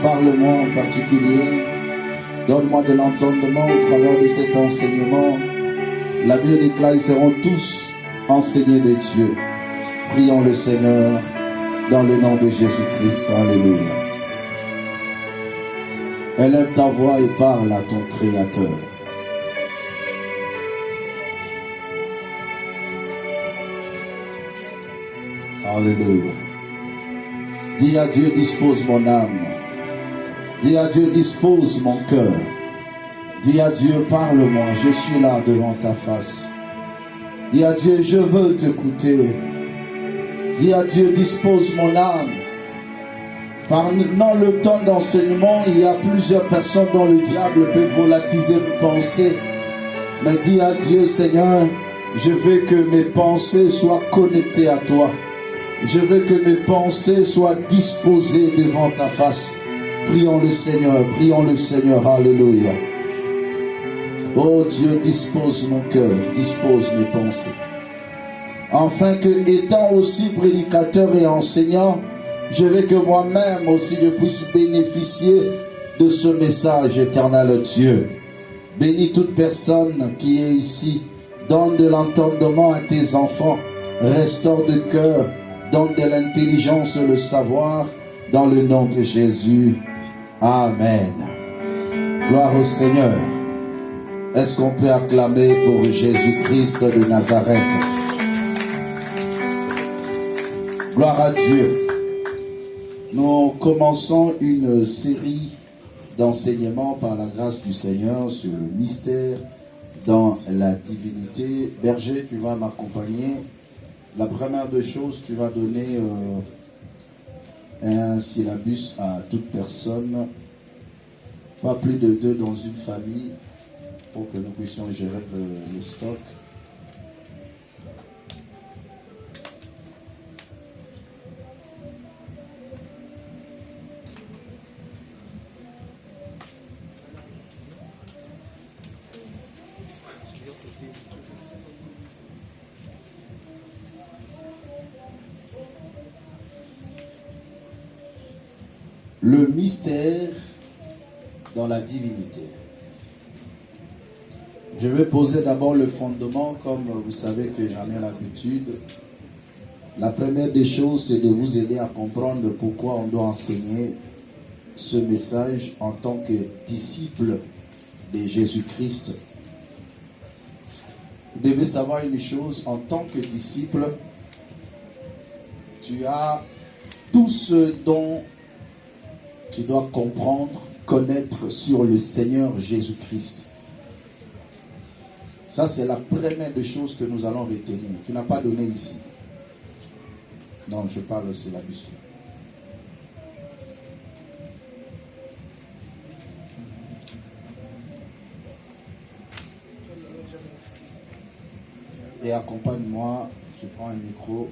Parle-moi en particulier, donne-moi de l'entendement au travers de cet enseignement. La Bible déclare, ils seront tous enseignés de Dieu. Prions le Seigneur dans le nom de Jésus-Christ. Alléluia. Élève ta voix et parle à ton Créateur. Alléluia. Dis à Dieu, dispose mon âme. Dis à Dieu, dispose mon cœur. Dis à Dieu, parle-moi, je suis là devant ta face. Dis à Dieu, je veux t'écouter. Dis à Dieu, dispose mon âme. Pendant le temps d'enseignement, il y a plusieurs personnes dont le diable peut volatiser mes pensées. Mais dis à Dieu, Seigneur, je veux que mes pensées soient connectées à toi. Je veux que mes pensées soient disposées devant ta face. Prions le Seigneur, alléluia. Oh Dieu, dispose mon cœur, dispose mes pensées. Afin que, étant aussi prédicateur et enseignant, je veux que moi-même aussi je puisse bénéficier de ce message éternel, Dieu. Bénis toute personne qui est ici. Donne de l'entendement à tes enfants. Restaure de cœur. Donne de l'intelligence, le savoir. Dans le nom de Jésus. Amen. Gloire au Seigneur. Est-ce qu'on peut acclamer pour Jésus-Christ de Nazareth? Gloire à Dieu. Nous commençons une série d'enseignements par la grâce du Seigneur sur le mystère dans la divinité. Berger, tu vas m'accompagner. La première des choses, tu vas donner un syllabus à toute personne, pas plus de 2 dans une famille, pour que nous puissions gérer le stock. Le mystère dans la divinité. Je vais poser d'abord le fondement, comme vous savez que j'en ai l'habitude. La première des choses, c'est de vous aider à comprendre pourquoi on doit enseigner ce message en tant que disciple de Jésus-Christ. Vous devez savoir une chose, en tant que disciple, tu as tout ce dont tu dois comprendre, connaître sur le Seigneur Jésus-Christ. Ça, c'est la première des choses que nous allons retenir. Tu n'as pas donné ici. Non, je parle de syllabus. Et accompagne-moi, tu prends un micro.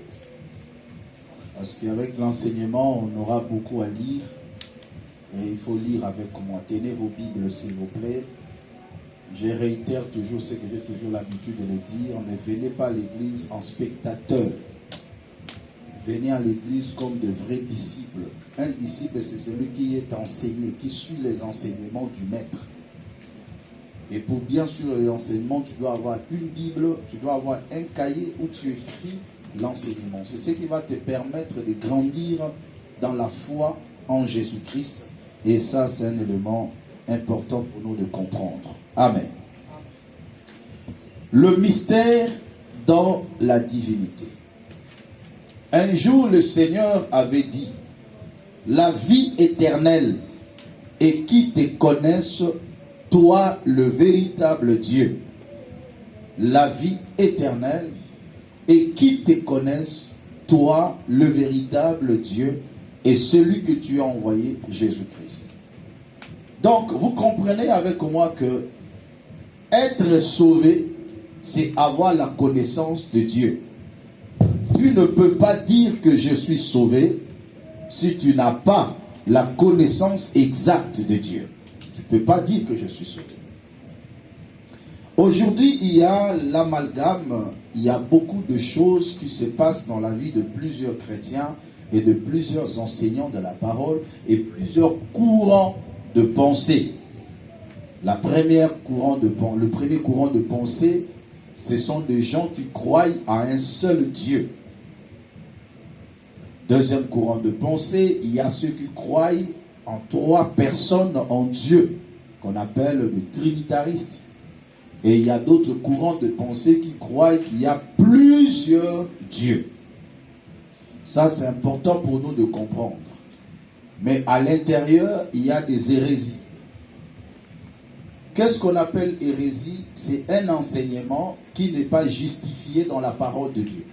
Parce qu'avec l'enseignement, on aura beaucoup à lire. Et il faut lire avec moi. Tenez vos Bibles, s'il vous plaît. Je réitère toujours ce que j'ai toujours l'habitude de le dire. Ne venez pas à l'église en spectateur. Venez à l'église comme de vrais disciples. Un disciple, c'est celui qui est enseigné, qui suit les enseignements du maître. Et pour bien suivre les enseignements, tu dois avoir une Bible, tu dois avoir un cahier où tu écris l'enseignement. C'est ce qui va te permettre de grandir dans la foi en Jésus-Christ. Et ça, c'est un élément important pour nous de comprendre. Amen. Le mystère dans la divinité. Un jour, le Seigneur avait dit, la vie éternelle et qui te connaissent, toi le véritable Dieu. La vie éternelle et qui te connaissent, toi le véritable Dieu et celui que tu as envoyé, Jésus-Christ. Donc, vous comprenez avec moi que être sauvé, c'est avoir la connaissance de Dieu. Tu ne peux pas dire que je suis sauvé si tu n'as pas la connaissance exacte de Dieu. Tu ne peux pas dire que je suis sauvé. Aujourd'hui, il y a l'amalgame, il y a beaucoup de choses qui se passent dans la vie de plusieurs chrétiens et de plusieurs enseignants de la parole et plusieurs courants de pensée. Le premier courant de pensée, ce sont des gens qui croient à un seul Dieu. Deuxième courant de pensée, il y a ceux qui croient en trois personnes en Dieu, qu'on appelle le trinitariste. Et il y a d'autres courants de pensée qui croient qu'il y a plusieurs dieux. Ça, c'est important pour nous de comprendre. Mais à l'intérieur, il y a des hérésies. Qu'est-ce qu'on appelle hérésie? C'est un enseignement qui n'est pas justifié dans la parole de Dieu,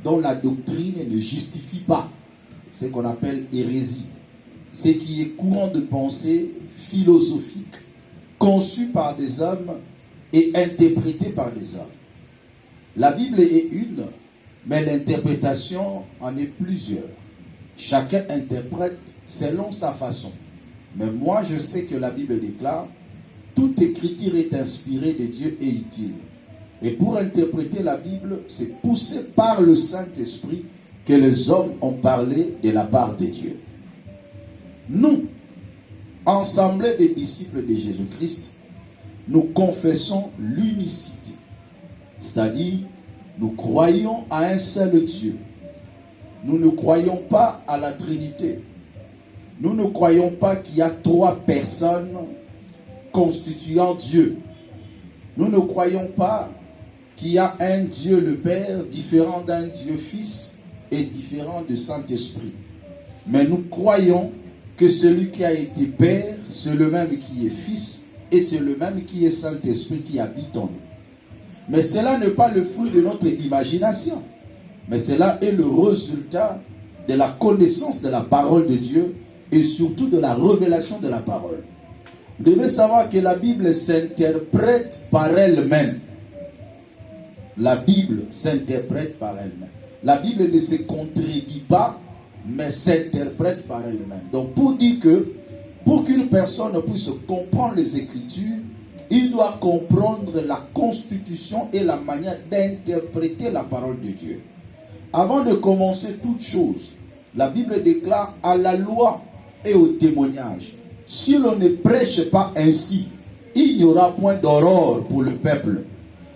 dont la doctrine ne justifie pas. C'est ce qu'on appelle hérésie. C'est qui est courant de pensée philosophique, conçu par des hommes et interprété par des hommes. La Bible est une, mais l'interprétation en est plusieurs. Chacun interprète selon sa façon. Mais moi, je sais que la Bible déclare toute écriture est inspirée de Dieu et utile. Et pour interpréter la Bible, c'est poussé par le Saint-Esprit que les hommes ont parlé de la part de Dieu. Nous, assemblée des disciples de Jésus-Christ, nous confessons l'unicité. C'est-à-dire, nous croyons à un seul Dieu. Nous ne croyons pas à la Trinité. Nous ne croyons pas qu'il y a trois personnes constituant Dieu. Nous ne croyons pas qu'il y a un Dieu le Père différent d'un Dieu Fils et différent de Saint-Esprit. Mais nous croyons que celui qui a été Père, c'est le même qui est Fils et c'est le même qui est Saint-Esprit qui habite en nous. Mais cela n'est pas le fruit de notre imagination, mais cela est le résultat de la connaissance de la parole de Dieu et surtout de la révélation de la parole. Vous devez savoir que la Bible s'interprète par elle-même. La Bible s'interprète par elle-même. La Bible ne se contredit pas, mais s'interprète par elle-même. Donc pour dire que, pour qu'une personne puisse comprendre les Écritures, il doit comprendre la constitution et la manière d'interpréter la parole de Dieu. Avant de commencer toute chose, la Bible déclare à la loi et au témoignage. Si l'on ne prêche pas ainsi, il n'y aura point d'aurore pour le peuple.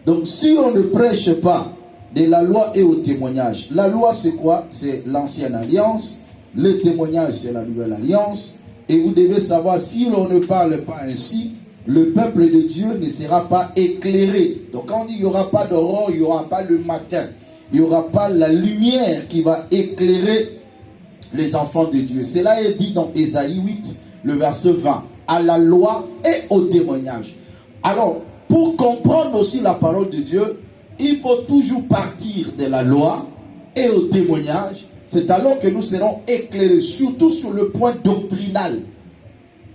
Donc si on ne prêche pas de la loi et au témoignage, la loi c'est quoi? C'est l'ancienne alliance, le témoignage c'est la nouvelle alliance. Et vous devez savoir, si l'on ne parle pas ainsi, le peuple de Dieu ne sera pas éclairé. Donc quand on dit il n'y aura pas d'aurore, il n'y aura pas le matin. Il n'y aura pas la lumière qui va éclairer les enfants de Dieu. Cela est dit dans Ésaïe 8, le verset 20. À la loi et au témoignage. Alors, pour comprendre aussi la parole de Dieu, il faut toujours partir de la loi et au témoignage. C'est alors que nous serons éclairés, surtout sur le point doctrinal.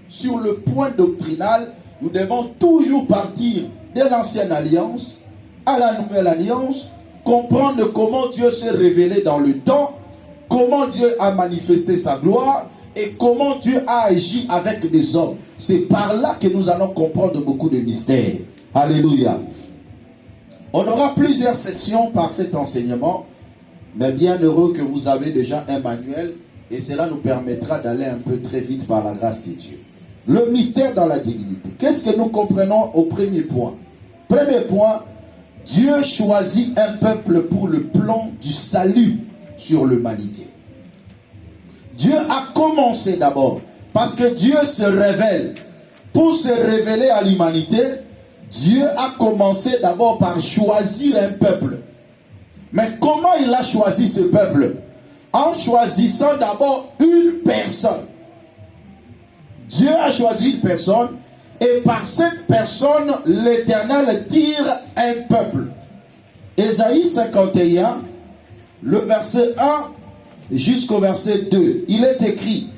Sur le point doctrinal, nous devons toujours partir de l'ancienne alliance à la nouvelle alliance, comprendre comment Dieu s'est révélé dans le temps, comment Dieu a manifesté sa gloire et comment Dieu a agi avec des hommes. C'est par là que nous allons comprendre beaucoup de mystères. Alléluia. On aura plusieurs sections par cet enseignement, mais bien heureux que vous avez déjà un manuel et cela nous permettra d'aller un peu très vite par la grâce de Dieu. Le mystère dans la divinité. Qu'est-ce que nous comprenons au premier point? Premier point, Dieu choisit un peuple pour le plan du salut sur l'humanité. Dieu a commencé d'abord. Parce que Dieu se révèle. Pour se révéler à l'humanité, Dieu a commencé d'abord par choisir un peuple. Mais comment il a choisi ce peuple? En choisissant d'abord une personne. Dieu a choisi une personne et par cette personne, l'Éternel tire un peuple. Ésaïe 51, le verset 1 jusqu'au verset 2, il est écrit: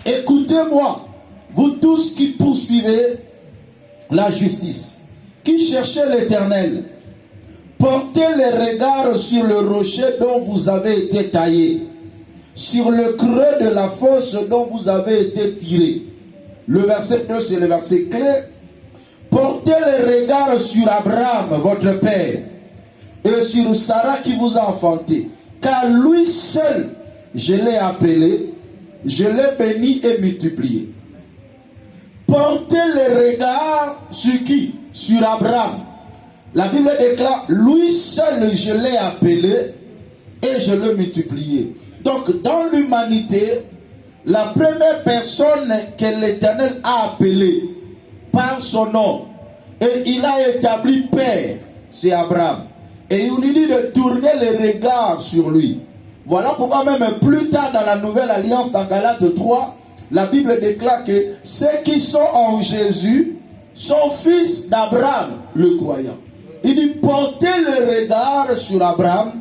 écoutez-moi, vous tous qui poursuivez la justice, qui cherchez l'Éternel, portez les regards sur le rocher dont vous avez été taillé, sur le creux de la fosse dont vous avez été tiré. Le verset 2, c'est le verset clé. Portez les regards sur Abraham, votre père, et sur Sarah qui vous a enfanté, car lui seul, je l'ai appelé, je l'ai béni et multiplié. Portez les regards sur qui? Sur Abraham. La Bible déclare, lui seul je l'ai appelé et je l'ai multiplié. Donc dans l'humanité, la première personne que l'Éternel a appelée par son nom, et il a établi père, c'est Abraham. Et il lui dit de tourner les regards sur lui. Voilà pourquoi même plus tard dans la Nouvelle Alliance, dans Galates 3, la Bible déclare que ceux qui sont en Jésus sont fils d'Abraham, le croyant. Il dit, portez le regard sur Abraham,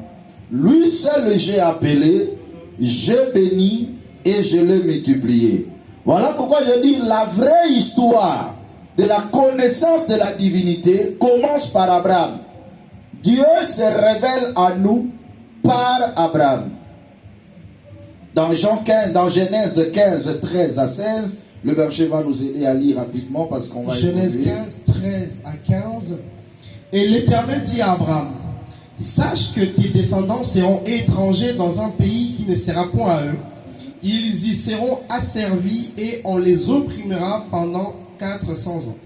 lui seul j'ai appelé, j'ai béni et je l'ai multiplié. Voilà pourquoi je dis, la vraie histoire de la connaissance de la divinité commence par Abraham. Dieu se révèle à nous par Abraham. Dans Genèse 15, 13 à 16, le verset va nous aider à lire rapidement parce qu'on va Genèse 15, 13 à 15. Et l'Éternel dit à Abraham, sache que tes descendants seront étrangers dans un pays qui ne sera point à eux. Ils y seront asservis et on les opprimera pendant 400 ans.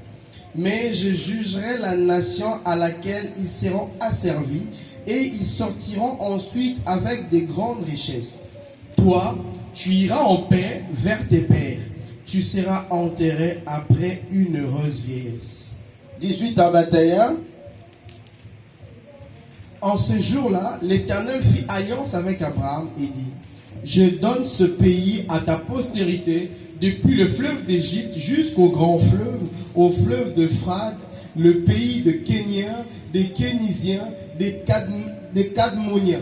Mais je jugerai la nation à laquelle ils seront asservis et ils sortiront ensuite avec des grandes richesses. Toi, tu iras en paix vers tes pères. Tu seras enterré après une heureuse vieillesse. 18 à 21. En ce jour-là, l'Éternel fit alliance avec Abraham et dit, je donne ce pays à ta postérité, depuis le fleuve d'Égypte jusqu'au grand fleuve, au fleuve d'Euphrate, le pays de Kéniens, des Kénisiens, des Cadmoniens,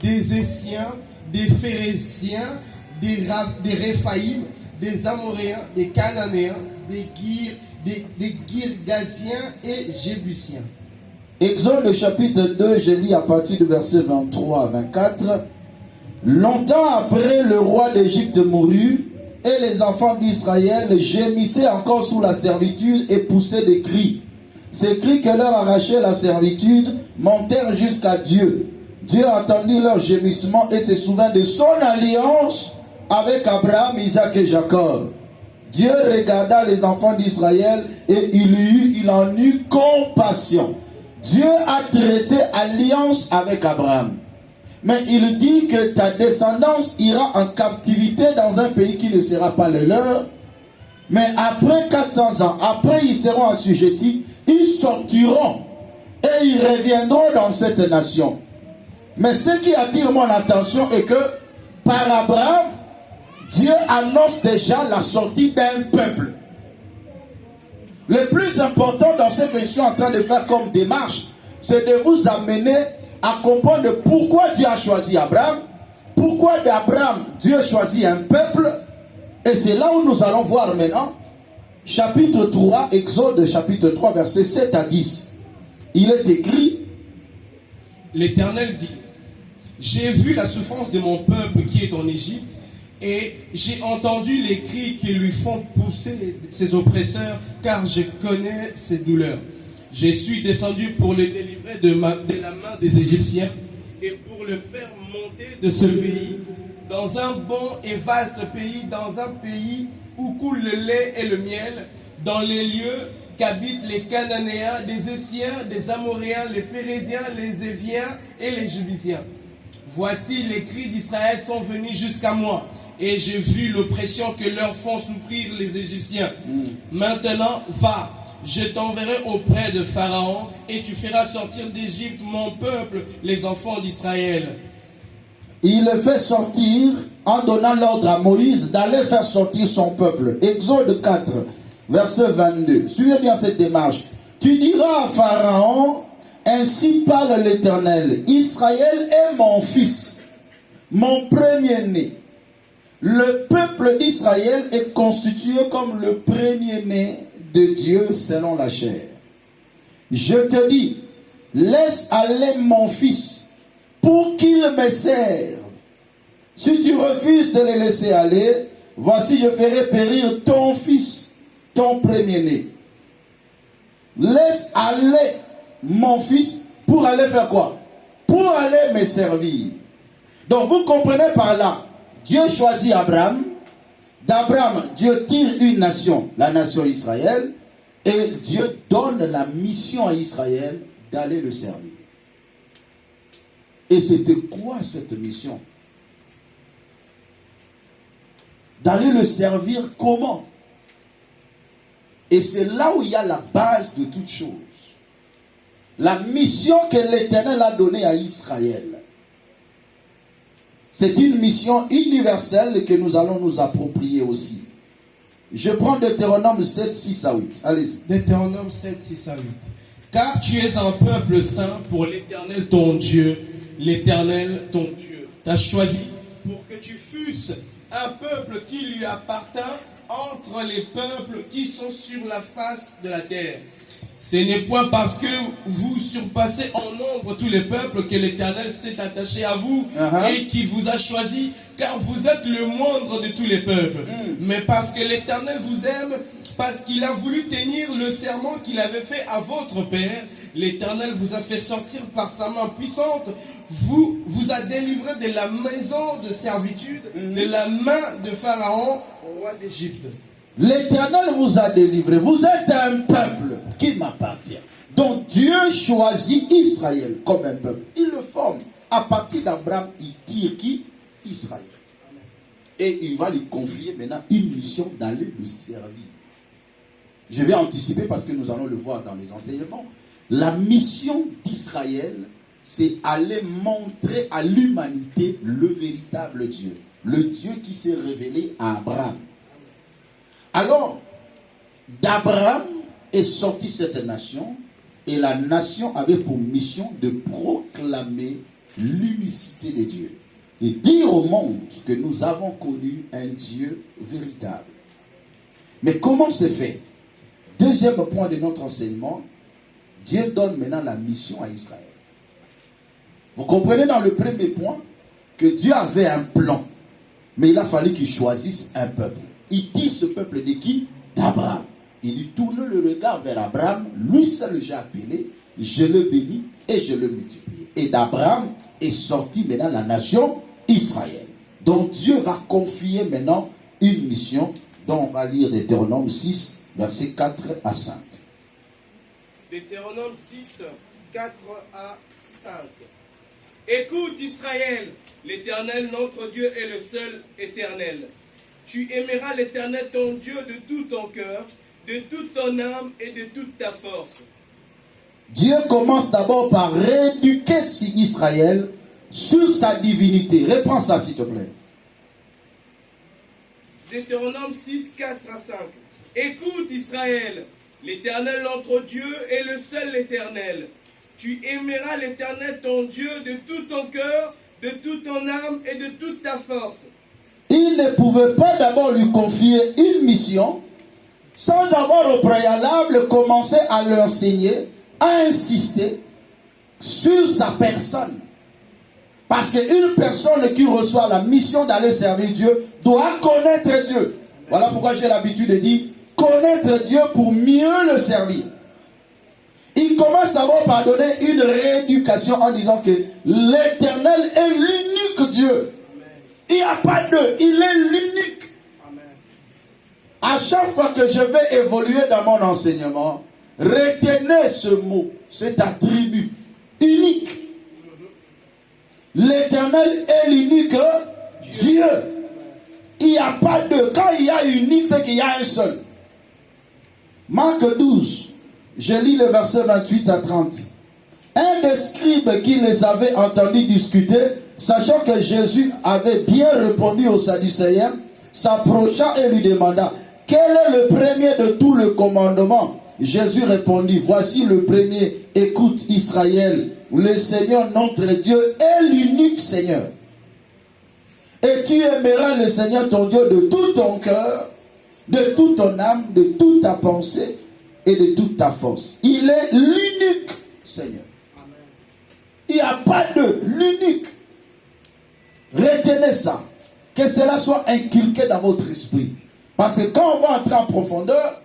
des Essiens, des Phéréziens, des Réphaïm, des Amoréens, des Cananéens, des Girgasiens et Jébusiens. Exode chapitre 2, je lis à partir du verset 23 à 24. Longtemps après, le roi d'Égypte mourut, et les enfants d'Israël gémissaient encore sous la servitude et poussaient des cris. Ces cris que leur arrachait la servitude montèrent jusqu'à Dieu. Dieu entendit leur gémissement et se souvint de son alliance avec Abraham, Isaac et Jacob. Dieu regarda les enfants d'Israël et il en eut compassion. Dieu a traité alliance avec Abraham. Mais il dit que ta descendance ira en captivité dans un pays qui ne sera pas le leur. Mais après 400 ans, après ils seront assujettis, ils sortiront et ils reviendront dans cette nation. Mais ce qui attire mon attention est que par Abraham, Dieu annonce déjà la sortie d'un peuple. Le plus important dans ce que je suis en train de faire comme démarche, c'est de vous amener à comprendre pourquoi Dieu a choisi Abraham, pourquoi d'Abraham Dieu choisit un peuple. Et c'est là où nous allons voir maintenant, chapitre 3, Exode chapitre 3, versets 7 à 10. Il est écrit, l'Éternel dit, j'ai vu la souffrance de mon peuple qui est en Égypte, et j'ai entendu les cris qui lui font pousser ses oppresseurs, car je connais ses douleurs. Je suis descendu pour le délivrer de la main des Égyptiens et pour le faire monter de ce pays, dans un bon et vaste pays, dans un pays où coule le lait et le miel, dans les lieux qu'habitent les Cananéens, les Essiens, les Amoréens, les Phéréziens, les Éviens et les Jébusiens. Voici les cris d'Israël sont venus jusqu'à moi, et j'ai vu l'oppression que leur font souffrir les Égyptiens. Maintenant, va, je t'enverrai auprès de Pharaon et tu feras sortir d'Égypte mon peuple, les enfants d'Israël. Il le fait sortir en donnant l'ordre à Moïse d'aller faire sortir son peuple. Exode 4, verset 22. Suivez bien cette démarche. Tu diras à Pharaon, ainsi parle l'Éternel, Israël est mon fils, mon premier-né. Le peuple d'Israël est constitué comme le premier-né de Dieu selon la chair. Je te dis, laisse aller mon fils pour qu'il me serve. Si tu refuses de le laisser aller, voici je ferai périr ton fils, ton premier-né. Laisse aller mon fils pour aller faire quoi? Pour aller me servir. Donc vous comprenez par là, Dieu choisit Abraham. D'Abraham, Dieu tire une nation, la nation Israël, et Dieu donne la mission à Israël d'aller le servir. Et c'était quoi cette mission? D'aller le servir comment? Et c'est là où il y a la base de toute chose. La mission que l'Éternel a donnée à Israël. C'est une mission universelle que nous allons nous approprier aussi. Je prends Deutéronome 7, 6 à 8. Allez-y. Deutéronome 7, 6 à 8. Car tu es un peuple saint pour l'Éternel ton Dieu. L'Éternel ton Dieu t'a choisi pour que tu fusses un peuple qui lui appartint entre les peuples qui sont sur la face de la terre. Ce n'est point parce que vous surpassez en nombre tous les peuples que l'Éternel s'est attaché à vous et qu'il vous a choisi, car vous êtes le moindre de tous les peuples. Mais parce que l'Éternel vous aime, parce qu'il a voulu tenir le serment qu'il avait fait à votre père, l'Éternel vous a fait sortir par sa main puissante, vous a délivré de la maison de servitude, de la main de Pharaon, roi d'Égypte. L'Éternel vous a délivré. Vous êtes un peuple qui m'appartient. Donc Dieu choisit Israël comme un peuple. Il le forme. À partir d'Abraham, il tire qui? Israël. Et il va lui confier maintenant une mission d'aller le servir. Je vais anticiper parce que nous allons le voir dans les enseignements. La mission d'Israël, c'est aller montrer à l'humanité le véritable Dieu. Le Dieu qui s'est révélé à Abraham. Alors, d'Abraham est sortie cette nation, et la nation avait pour mission de proclamer l'unicité de Dieu et dire au monde que nous avons connu un Dieu véritable. Mais comment c'est fait? Deuxième point de notre enseignement, Dieu donne maintenant la mission à Israël. Vous comprenez dans le premier point que Dieu avait un plan, mais il a fallu qu'il choisisse un peuple. Il tire ce peuple de qui? D'Abraham. Il lui tourne le regard vers Abraham. Lui seul j'ai appelé, je le bénis et je le multiplie. Et d'Abraham est sorti maintenant la nation Israël. Donc Dieu va confier maintenant une mission dont on va lire Deutéronome 6, versets 4 à 5. Deutéronome 6, 4 à 5. Écoute Israël, l'Éternel notre Dieu est le seul éternel. Tu aimeras l'Éternel ton Dieu de tout ton cœur, de toute ton âme et de toute ta force. Dieu commence d'abord par rééduquer Israël sur sa divinité. Reprends ça s'il te plaît. Deutéronome 6, 4 à 5. Écoute Israël, l'Éternel notre Dieu est le seul éternel. Tu aimeras l'Éternel ton Dieu de tout ton cœur, de toute ton âme et de toute ta force. Il ne pouvait pas d'abord lui confier une mission sans avoir au préalable commencé à l'enseigner, à insister sur sa personne. Parce qu'une personne qui reçoit la mission d'aller servir Dieu doit connaître Dieu. Voilà pourquoi j'ai l'habitude de dire connaître Dieu pour mieux le servir. Il commence d'abord par donner une rééducation en disant que l'Éternel est l'unique Dieu. Il n'y a pas deux, il est l'unique. À chaque fois que je vais évoluer dans mon enseignement, retenez ce mot, cet attribut unique. L'Éternel est l'unique Dieu. Il n'y a pas deux. Quand il y a unique, c'est qu'il y a un seul. Marc 12, je lis le verset 28 à 30. Un des scribes qui les avait entendus discuter, sachant que Jésus avait bien répondu aux Sadducéens, s'approcha et lui demanda, quel est le premier de tout le commandement? Jésus répondit, voici le premier, écoute Israël, le Seigneur notre Dieu est l'unique Seigneur. Et tu aimeras le Seigneur ton Dieu de tout ton cœur, de toute ton âme, de toute ta pensée et de toute ta force. Il est l'unique Seigneur. Il n'y a pas de l'unique. Retenez ça. Que cela soit inculqué dans votre esprit. Parce que quand on va entrer en profondeur,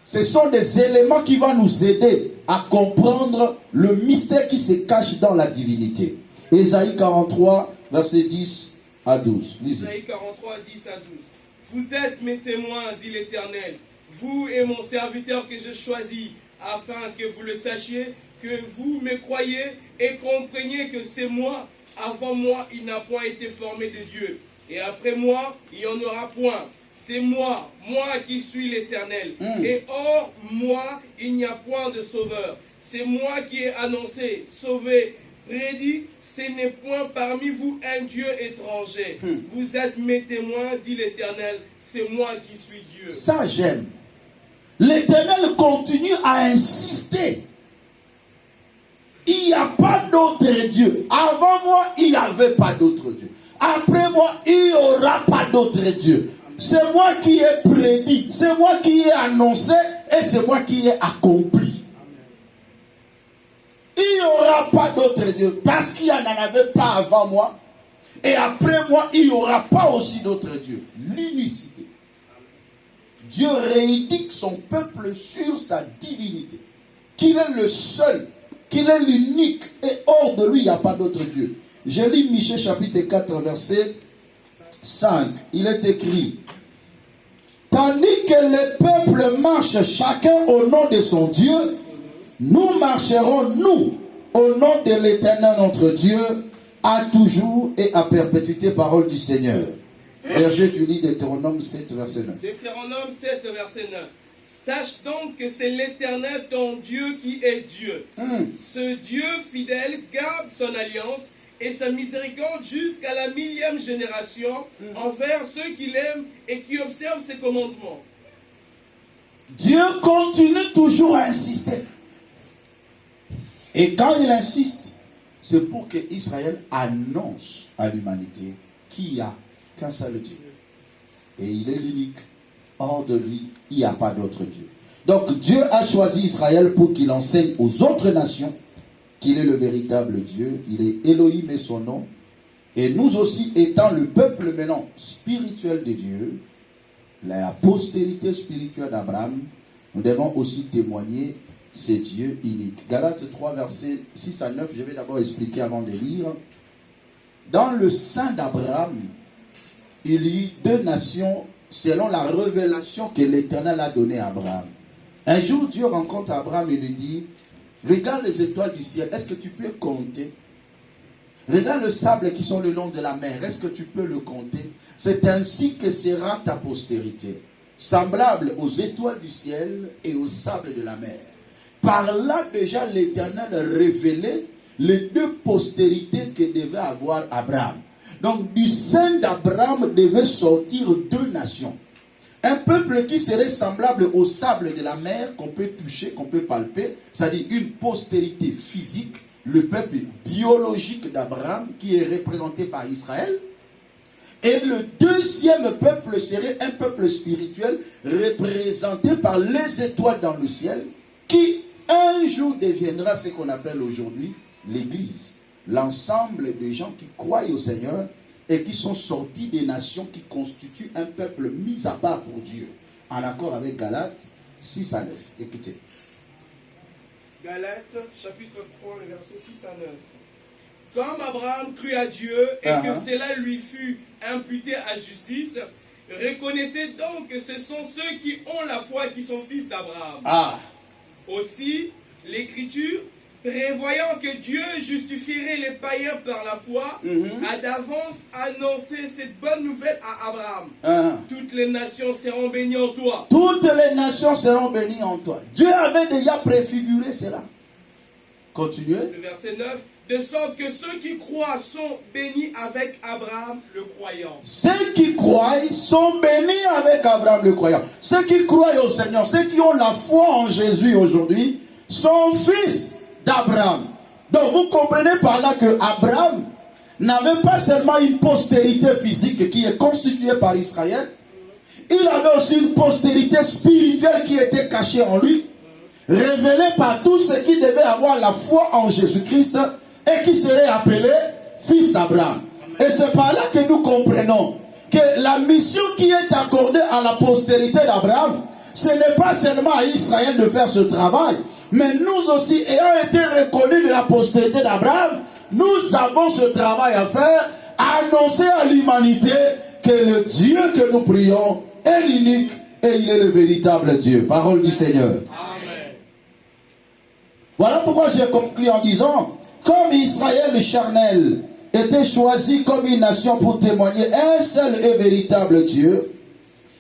ce sont des éléments qui vont nous aider à comprendre le mystère qui se cache dans la divinité. Ésaïe 43, verset 10 à 12. Lisez. Ésaïe 43, 10 à 12. Vous êtes mes témoins, dit l'Éternel, vous et mon serviteur que je choisis, afin que vous le sachiez, que vous me croyez et compreniez que c'est moi. Avant moi, il n'a point été formé de Dieu. Et après moi, il n'y en aura point. C'est moi qui suis l'Éternel. Et hors moi, il n'y a point de sauveur. C'est moi qui ai annoncé, sauvé, prédit, ce n'est point parmi vous un Dieu étranger. Vous êtes mes témoins, dit l'Éternel, c'est moi qui suis Dieu. Ça j'aime. L'Éternel continue à insister. Il n'y a pas d'autre Dieu. Avant moi, il n'y avait pas d'autre Dieu. Après moi, il n'y aura pas d'autre Dieu. C'est moi qui ai prédit, c'est moi qui ai annoncé et c'est moi qui ai accompli. Il n'y aura pas d'autre Dieu parce qu'il n'y en avait pas avant moi et après moi, il n'y aura pas aussi d'autre Dieu. L'unicité. Dieu réédique son peuple sur sa divinité. Qu'il est le seul, qu'il est l'unique et hors de lui, il n'y a pas d'autre Dieu. Je lis Michée chapitre 4, verset 5. Il est écrit, tandis que les peuples marchent chacun au nom de son Dieu, nous marcherons, nous, au nom de l'Éternel notre Dieu, à toujours et à perpétuité, parole du Seigneur. Berger, tu lis Deutéronome 7, verset 9. Deutéronome 7, verset 9. Sache donc que c'est l'Éternel ton Dieu qui est Dieu. Ce Dieu fidèle garde son alliance et sa miséricorde jusqu'à la 1000e génération envers ceux qui l'aiment et qui observent ses commandements. Dieu continue toujours à insister. Et quand il insiste, c'est pour que Israël annonce à l'humanité qu'il n'y a qu'un seul Dieu. Et il est l'unique. Hors de lui, il n'y a pas d'autre Dieu. Donc Dieu a choisi Israël pour qu'il enseigne aux autres nations qu'il est le véritable Dieu. Il est Elohim et son nom. Et nous aussi, étant le peuple maintenant spirituel de Dieu, la postérité spirituelle d'Abraham, nous devons aussi témoigner ce Dieu unique. Galates 3, versets 6 à 9, je vais d'abord expliquer avant de lire. Dans le sein d'Abraham, il y a deux nations selon la révélation que l'Éternel a donnée à Abraham. Un jour, Dieu rencontre Abraham et lui dit, regarde les étoiles du ciel, est-ce que tu peux compter? Regarde le sable qui sont le long de la mer, est-ce que tu peux le compter? C'est ainsi que sera ta postérité, semblable aux étoiles du ciel et au sable de la mer. Par là déjà l'Éternel révélait les deux postérités que devait avoir Abraham. Donc du sein d'Abraham devait sortir deux nations. Un peuple qui serait semblable au sable de la mer, qu'on peut toucher, qu'on peut palper, c'est-à-dire une postérité physique, le peuple biologique d'Abraham, qui est représenté par Israël. Et le deuxième peuple serait un peuple spirituel, représenté par les étoiles dans le ciel, qui un jour deviendra ce qu'on appelle aujourd'hui l'Église. L'ensemble des gens qui croient au Seigneur et qui sont sortis des nations qui constituent un peuple mis à part pour Dieu. En accord avec Galates 6 à 9. Écoutez. Galates chapitre 3, le verset 6 à 9. Comme Abraham crut à Dieu et que cela lui fut imputé à justice, reconnaissez donc que ce sont ceux qui ont la foi qui sont fils d'Abraham. Aussi, l'Écriture, prévoyant que Dieu justifierait les païens par la foi, a d'avance annoncé cette bonne nouvelle à Abraham. Toutes les nations seront bénies en toi. Toutes les nations seront bénies en toi. Dieu avait déjà préfiguré cela. Continuez. Le verset 9. De sorte que ceux qui croient sont bénis avec Abraham le croyant. Ceux qui croient sont bénis avec Abraham le croyant. Ceux qui croient au Seigneur, ceux qui ont la foi en Jésus aujourd'hui, sont fils d'Abraham. Donc vous comprenez par là que Abraham n'avait pas seulement une postérité physique qui est constituée par Israël, il avait aussi une postérité spirituelle qui était cachée en lui, révélée par tous ceux qui devaient avoir la foi en Jésus-Christ et qui seraient appelés fils d'Abraham. Et c'est par là que nous comprenons que la mission qui est accordée à la postérité d'Abraham, ce n'est pas seulement à Israël de faire ce travail, mais nous aussi, ayant été reconnus de la postérité d'Abraham, nous avons ce travail à faire, à annoncer à l'humanité que le Dieu que nous prions est l'unique et il est le véritable Dieu. Parole du Seigneur. Amen. Voilà pourquoi j'ai conclu en disant, comme Israël charnel était choisi comme une nation pour témoigner un seul et véritable Dieu,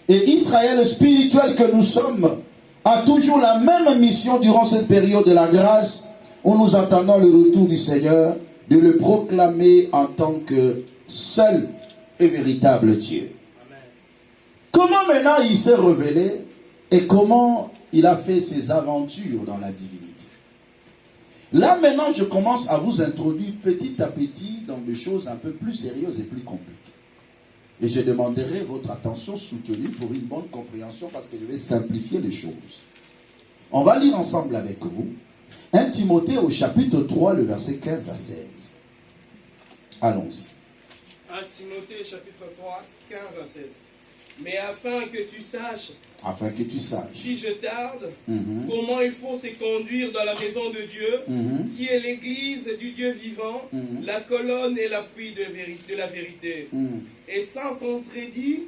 et Israël spirituel que nous sommes a toujours la même mission durant cette période de la grâce où nous attendons le retour du Seigneur, de le proclamer en tant que seul et véritable Dieu. Amen. Comment maintenant il s'est révélé et comment il a fait ses aventures dans la divinité. Là maintenant je commence à vous introduire petit à petit dans des choses un peu plus sérieuses et plus compliquées. Et je demanderai votre attention soutenue pour une bonne compréhension parce que je vais simplifier les choses. On va lire ensemble avec vous 1 Timothée au chapitre 3, le verset 15 à 16. Allons-y. 1 Timothée chapitre 3, 15 à 16. Mais afin que tu saches, si je tarde, comment il faut se conduire dans la maison de Dieu, qui est l'église du Dieu vivant, la colonne et l'appui de la vérité. Et sans contredit,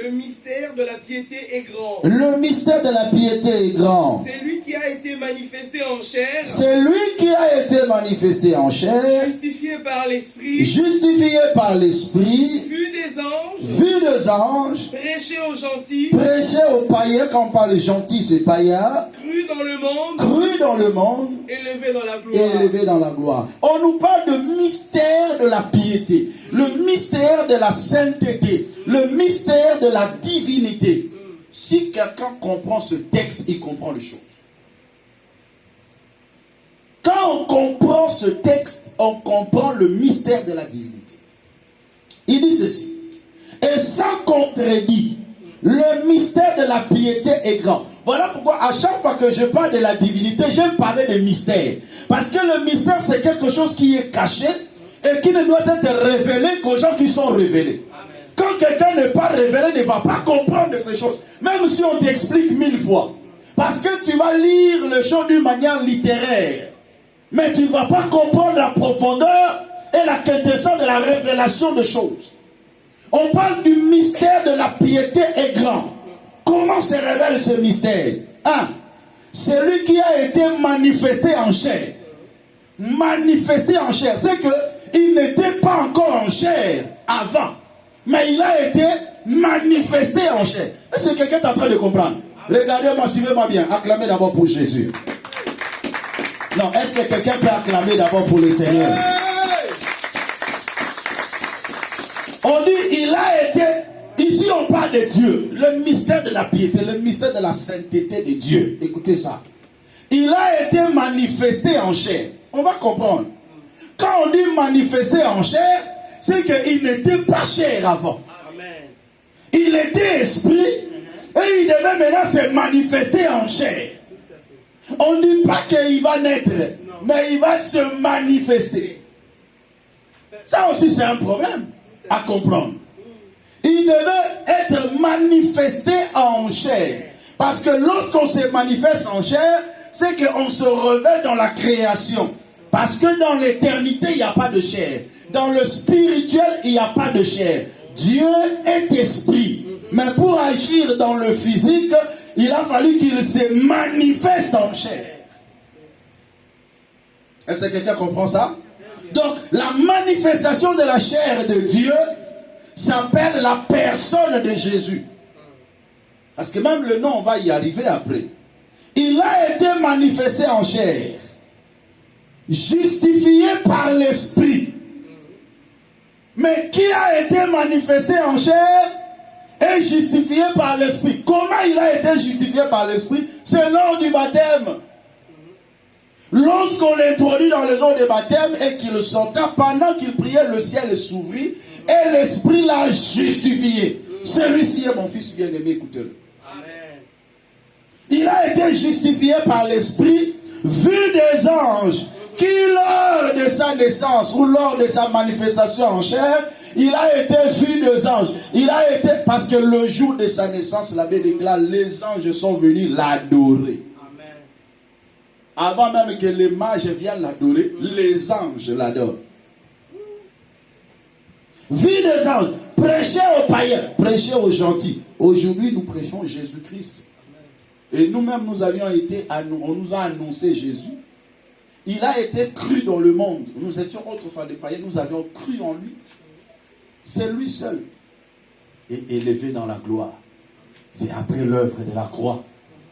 le mystère de la piété est grand. Le mystère de la piété est grand. C'est lui qui a été manifesté en chair. C'est lui qui a été manifesté en chair. Justifié par l'Esprit. Justifié par l'Esprit. Vu des anges. Vu des anges. Prêché aux gentils. Prêché aux païens. Quand on parle de gentils, c'est païens. Cru dans le monde. Cru dans le monde. Élevé dans la gloire. Élevé dans la gloire. On nous parle de mystère de la piété. Le mystère de la sainteté. Le mystère de la divinité. Si quelqu'un comprend ce texte, il comprend les choses. Quand on comprend ce texte, on comprend le mystère de la divinité. Il dit ceci. Et sans contredit, le mystère de la piété est grand. Voilà pourquoi à chaque fois que je parle de la divinité, j'aime parler de mystère. Parce que le mystère, c'est quelque chose qui est caché et qui ne doit être révélé qu'aux gens qui sont révélés. Amen. Quand quelqu'un n'est pas révélé, ne va pas comprendre ces choses. Même si on t'explique 1000 fois. Parce que tu vas lire les choses d'une manière littéraire. Mais tu ne vas pas comprendre la profondeur et la quintessence de la révélation des choses. On parle du mystère de la piété est grand. Comment se révèle ce mystère? 1. Celui qui a été manifesté en chair. Manifesté en chair. C'est qu'il n'était pas encore en chair avant. Mais il a été manifesté en chair. Est-ce que quelqu'un est en train de comprendre? Regardez-moi, suivez-moi bien. Acclamez d'abord pour Jésus. Non, est-ce que quelqu'un peut acclamer d'abord pour le Seigneur? On dit, il a été... Ici, on parle de Dieu. Le mystère de la piété, le mystère de la sainteté de Dieu. Écoutez ça. Il a été manifesté en chair. On va comprendre. Quand on dit manifesté en chair, c'est qu'il n'était pas chair avant. Amen. Il était esprit et il devait maintenant se manifester en chair. On ne dit pas qu'il va naître, mais il va se manifester. Ça aussi, c'est un problème à comprendre. Il devait être manifesté en chair. Parce que lorsqu'on se manifeste en chair, c'est qu'on se révèle dans la création. Parce que dans l'éternité, il n'y a pas de chair. Dans le spirituel, il n'y a pas de chair. Dieu est esprit. Mais pour agir dans le physique, il a fallu qu'il se manifeste en chair. Est-ce que quelqu'un comprend ça? Donc, la manifestation de la chair de Dieu s'appelle la personne de Jésus. Parce que même le nom, on va y arriver après. Il a été manifesté en chair, justifié par l'Esprit. Mais qui a été manifesté en chair et justifié par l'Esprit? Comment il a été justifié par l'Esprit? C'est lors du baptême. Lorsqu'on l'introduit dans les eaux de baptême et qu'il sortait, pendant qu'il priait, le ciel s'ouvrit et l'Esprit l'a justifié. Celui-ci est mon fils bien-aimé, écoutez-le. Il a été justifié par l'Esprit, vu des anges, qui lors de sa naissance ou lors de sa manifestation en chair, il a été vu des anges. Il a été, parce que le jour de sa naissance, la Bible déclare, les anges sont venus l'adorer. Avant même que les mages viennent l'adorer, les anges l'adorent. Vu des anges, prêcher aux païens, prêcher aux gentils. Aujourd'hui, nous prêchons Jésus-Christ. Et nous-mêmes, on nous a annoncé Jésus. Il a été cru dans le monde. Nous étions autrefois des païens, nous avions cru en lui. C'est lui seul. Et élevé dans la gloire. C'est après l'œuvre de la croix.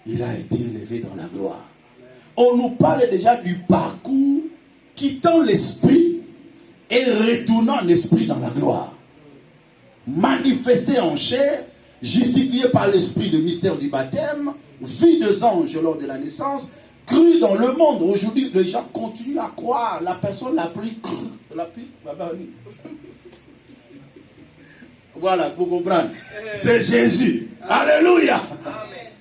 Il a été élevé dans la gloire. On nous parle déjà du parcours quittant l'esprit et retournant l'esprit dans la gloire. Manifesté en chair, justifié par l'esprit de mystère du baptême, vu des anges lors de la naissance, cru dans le monde. Aujourd'hui, les gens continuent à croire la personne la plus crue. Voilà, vous comprenez. C'est Jésus. Alléluia.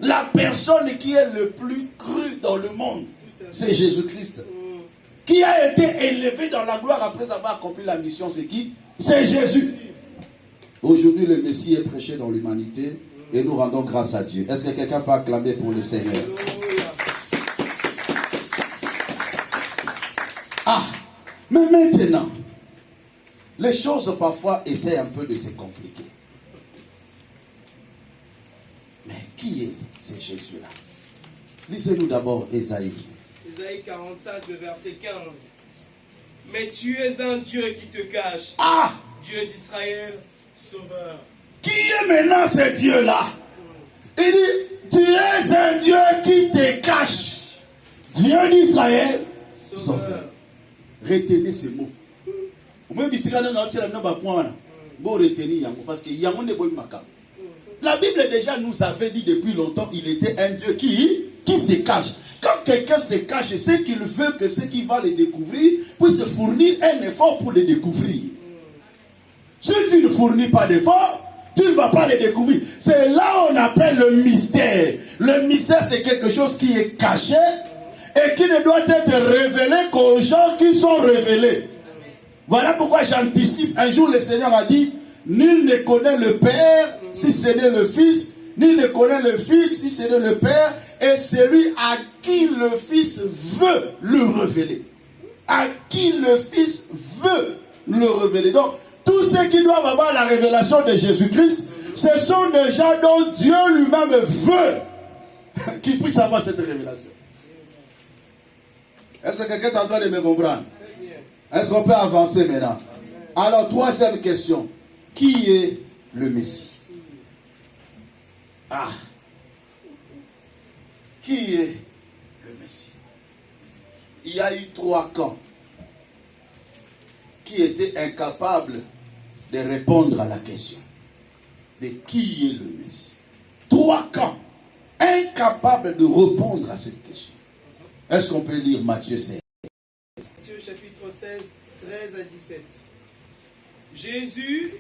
La personne qui est le plus crue dans le monde, c'est Jésus-Christ. Qui a été élevé dans la gloire après avoir accompli la mission, c'est qui? C'est Jésus. Aujourd'hui, le Messie est prêché dans l'humanité et nous rendons grâce à Dieu. Est-ce que quelqu'un peut acclamer pour le Seigneur? Ah, mais maintenant, les choses parfois essaient un peu de se compliquer. Mais qui est ce Jésus-là? Lisez-nous d'abord Ésaïe. Ésaïe 45, le verset 15. Mais tu es un Dieu qui te cache. Ah! Dieu d'Israël, sauveur. Qui est maintenant ce Dieu-là? Il dit, tu es un Dieu qui te cache. Dieu d'Israël, sauveur. Retenez ces mots. Parce que la Bible déjà nous avait dit depuis longtemps, il était un Dieu qui se cache. Quand quelqu'un se cache, c'est qu'il veut que ceux qui vont le découvrir puissent fournir un effort pour le découvrir. Si tu ne fournis pas d'effort, tu ne vas pas le découvrir. C'est là on appelle le mystère. Le mystère, c'est quelque chose qui est caché et qui ne doit être révélé qu'aux gens qui sont révélés. Voilà pourquoi j'anticipe. Un jour, le Seigneur a dit, nul ne connaît le Père si ce n'est le Fils, nul ne connaît le Fils si ce n'est le Père, et celui à qui le Fils veut le révéler. À qui le Fils veut le révéler. Donc, tous ceux qui doivent avoir la révélation de Jésus-Christ, ce sont des gens dont Dieu lui-même veut qu'ils puissent avoir cette révélation. Est-ce que quelqu'un est en train de me comprendre? Est-ce qu'on peut avancer maintenant? Alors, troisième question. Qui est le Messie? Ah! Qui est le Messie? Il y a eu 3 camps qui étaient incapables de répondre à la question de qui est le Messie. 3 camps incapables de répondre à cette question. Est-ce qu'on peut lire Matthieu 16? Matthieu chapitre 16, 13 à 17. Jésus,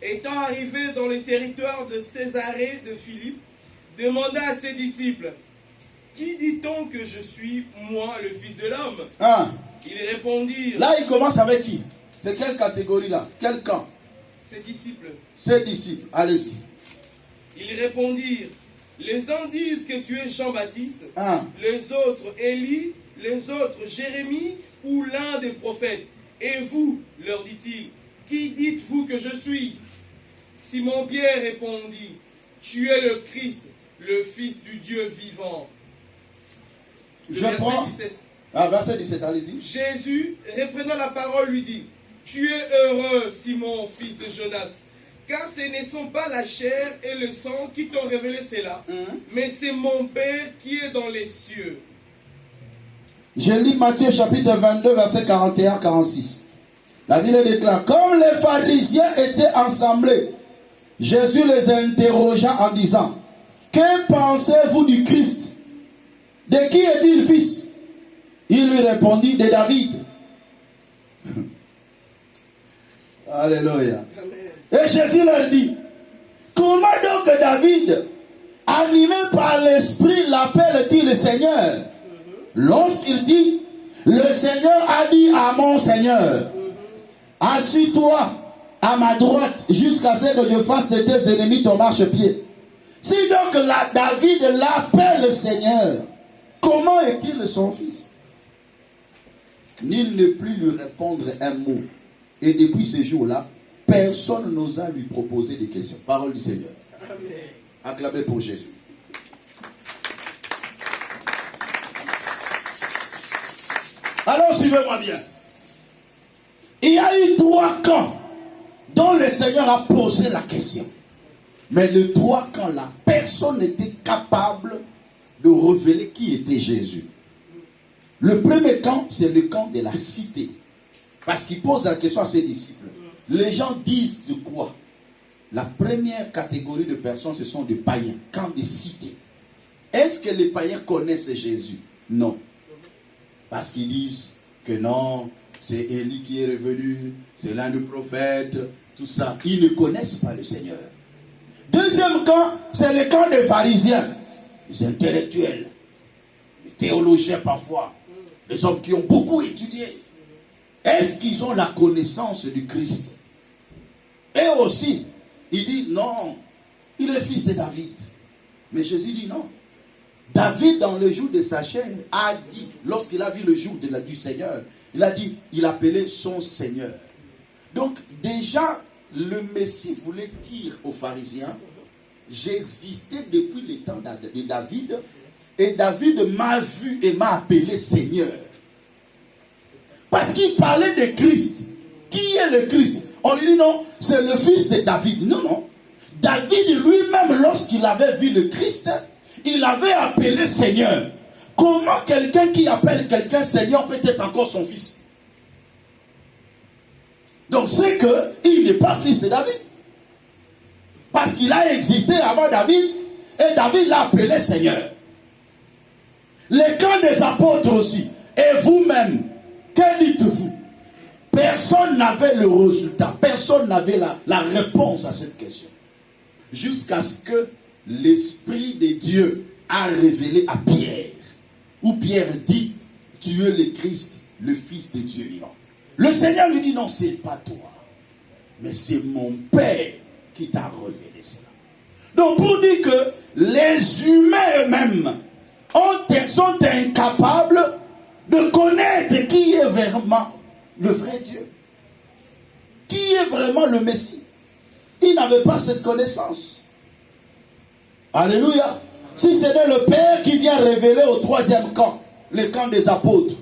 étant arrivé dans le territoire de Césarée de Philippe, demanda à ses disciples, qui dit-on que je suis, moi, le Fils de l'homme? Ils répondirent. Là, il commence avec qui? C'est quelle catégorie là? Quel camp? Ses disciples. Ses disciples, allez-y. Ils répondirent, les uns disent que tu es Jean-Baptiste, les autres Élie, les autres Jérémie ou l'un des prophètes. Et vous, leur dit-il, qui dites-vous que je suis? Simon-Pierre répondit, tu es le Christ, le Fils du Dieu vivant. Ah, verset 17, allez-y. Jésus, reprenant la parole, lui dit, tu es heureux, Simon, fils de Jonas, car ce ne sont pas la chair et le sang qui t'ont révélé cela, mais c'est mon Père qui est dans les cieux. Je lis Matthieu chapitre 22, verset 41-46. La Bible déclare, comme les pharisiens étaient assemblés, Jésus les interrogea en disant, que pensez-vous du Christ? De qui est-il fils? Il lui répondit, de David. Alléluia. Et Jésus leur dit, comment donc David, animé par l'Esprit, l'appelle-t-il Seigneur? Lorsqu'il dit, le Seigneur a dit à mon Seigneur, assis-toi à ma droite jusqu'à ce que je fasse de tes ennemis ton marchepied. Si donc David l'appelle Seigneur, comment est-il son fils? Nul ne put lui répondre un mot. Et depuis ce jour-là, personne n'osa lui proposer des questions. Parole du Seigneur. Amen. Acclamez pour Jésus. Alors suivez-moi bien. Il y a eu 3 camps dont le Seigneur a posé la question. Mais les 3 camps-là, personne n'était capable de révéler qui était Jésus. Le premier camp, c'est le camp de la cité. Parce qu'il pose la question à ses disciples. Les gens disent de quoi? La première catégorie de personnes, ce sont des païens, camp de cité. Est-ce que les païens connaissent Jésus? Non. Parce qu'ils disent que non, c'est Élie qui est revenu, c'est l'un des prophètes, tout ça. Ils ne connaissent pas le Seigneur. Deuxième camp, c'est le camp des pharisiens, les intellectuels, les théologiens parfois, les hommes qui ont beaucoup étudié. Est-ce qu'ils ont la connaissance du Christ? Et aussi, ils disent non, il est fils de David. Mais Jésus dit non. David, dans le jour de sa chair, a dit, lorsqu'il a vu le jour du Seigneur, il a dit, il appelait son Seigneur. Donc, déjà, le Messie voulait dire aux pharisiens, j'ai existé depuis le temps de David, et David m'a vu et m'a appelé Seigneur. Parce qu'il parlait de Christ. Qui est le Christ? On lui dit non, c'est le fils de David. Non, non. David lui-même, lorsqu'il avait vu le Christ, il avait appelé Seigneur. Comment quelqu'un qui appelle quelqu'un Seigneur peut être encore son fils? Donc c'est qu'il n'est pas fils de David. Parce qu'il a existé avant David, et David l'a appelé Seigneur. Les camps des apôtres aussi, et vous-même, que dites-vous? Personne n'avait le résultat, personne n'avait la réponse à cette question. Jusqu'à ce que l'Esprit de Dieu a révélé à Pierre, où Pierre dit, tu es le Christ, le Fils de Dieu vivant. Le Seigneur lui dit, non, c'est pas toi, mais c'est mon Père qui t'a révélé cela. Donc pour dire que les humains eux-mêmes sont incapables de connaître qui est vraiment le vrai Dieu, qui est vraiment le Messie. Ils n'avaient pas cette connaissance. Alléluia. Si c'était le Père qui vient révéler au 3e camp, le camp des apôtres,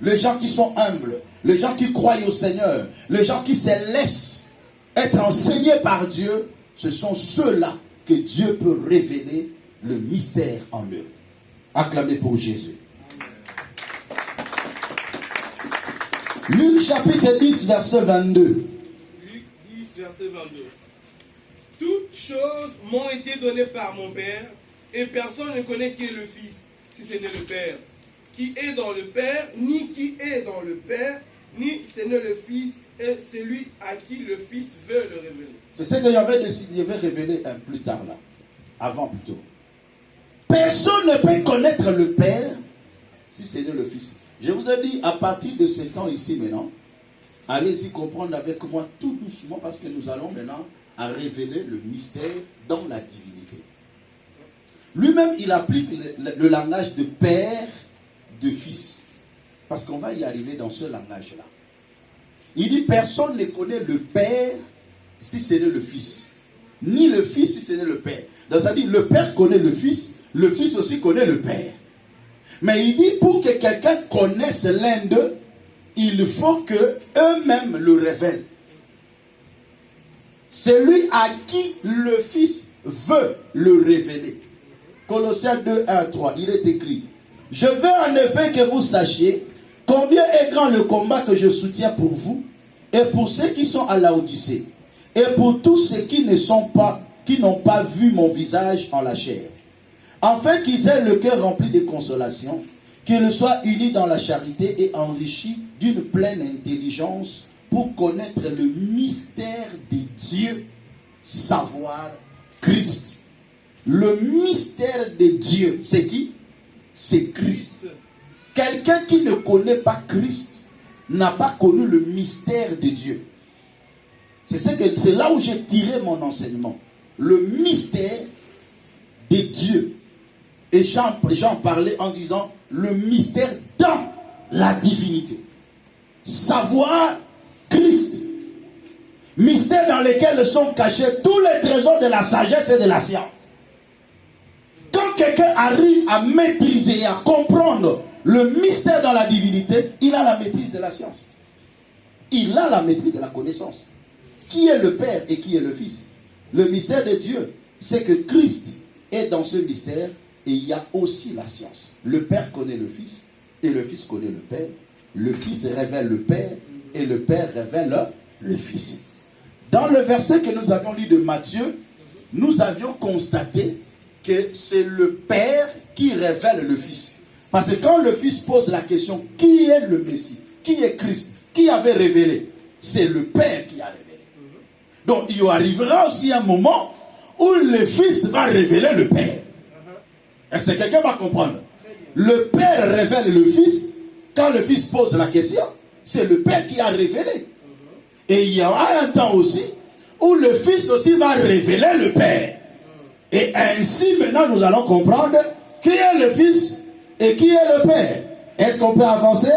les gens qui sont humbles, les gens qui croient au Seigneur, les gens qui se laissent être enseignés par Dieu, ce sont ceux-là que Dieu peut révéler le mystère en eux. Acclamez pour Jésus. Luc chapitre 10, verset 22. Luc 10, verset 22. Toutes choses m'ont été données par mon Père, et personne ne connaît qui est le Fils, si ce n'est le Père. Qui est dans le Père, ni qui est dans le Père, ni ce n'est le Fils, et celui à qui le Fils veut le révéler. C'est ce que j'avais décidé, je vais révéler plus tard là, avant plutôt. Personne ne peut connaître le Père si ce n'est le Fils. Je vous ai dit, à partir de ce temps ici maintenant, allez-y comprendre avec moi tout doucement, parce que nous allons maintenant à révéler le mystère dans la divinité. Lui-même, il applique le langage de Père, de Fils. Parce qu'on va y arriver dans ce langage-là. Il dit, personne ne connaît le Père si ce n'est le Fils. Ni le Fils si ce n'est le Père. Donc ça dit, le Père connaît le Fils aussi connaît le Père. Mais il dit, pour que quelqu'un connaisse l'un d'eux, il faut qu'eux-mêmes le révèlent. Celui à qui le Fils veut le révéler. Colossiens 2, 1, 3, il est écrit: je veux en effet que vous sachiez combien est grand le combat que je soutiens pour vous et pour ceux qui sont à Laodicée et pour tous ceux qui n'ont pas vu mon visage en la chair, afin qu'ils aient le cœur rempli de consolation, qu'ils soient unis dans la charité et enrichis d'une pleine intelligence pour connaître le mystère de Dieu, savoir Christ. Le mystère de Dieu, c'est qui? C'est Christ. Quelqu'un qui ne connaît pas Christ n'a pas connu le mystère de Dieu. C'est là où j'ai tiré mon enseignement. Le mystère de Dieu. Et j'en parlais en disant le mystère dans la divinité. Savoir Christ. Mystère dans lequel sont cachés tous les trésors de la sagesse et de la science. Quand quelqu'un arrive à maîtriser et à comprendre le mystère dans la divinité, il a la maîtrise de la science. Il a la maîtrise de la connaissance. Qui est le Père et qui est le Fils? Le mystère de Dieu, c'est que Christ est dans ce mystère et il y a aussi la science. Le Père connaît le Fils et le Fils connaît le Père. Le Fils révèle le Père et le Père révèle le Fils. Dans le verset que nous avions lu de Matthieu, nous avions constaté que c'est le Père qui révèle le Fils. Parce que quand le Fils pose la question, qui est le Messie? Qui est Christ? Qui avait révélé? C'est le Père qui a révélé. Donc il arrivera aussi un moment où le Fils va révéler le Père. Est-ce que quelqu'un va comprendre? Le Père révèle le Fils. Quand le Fils pose la question, c'est le Père qui a révélé. Et il y aura un temps aussi où le Fils aussi va révéler le Père. Et ainsi maintenant nous allons comprendre qui est le Fils et qui est le Père. Est-ce qu'on peut avancer?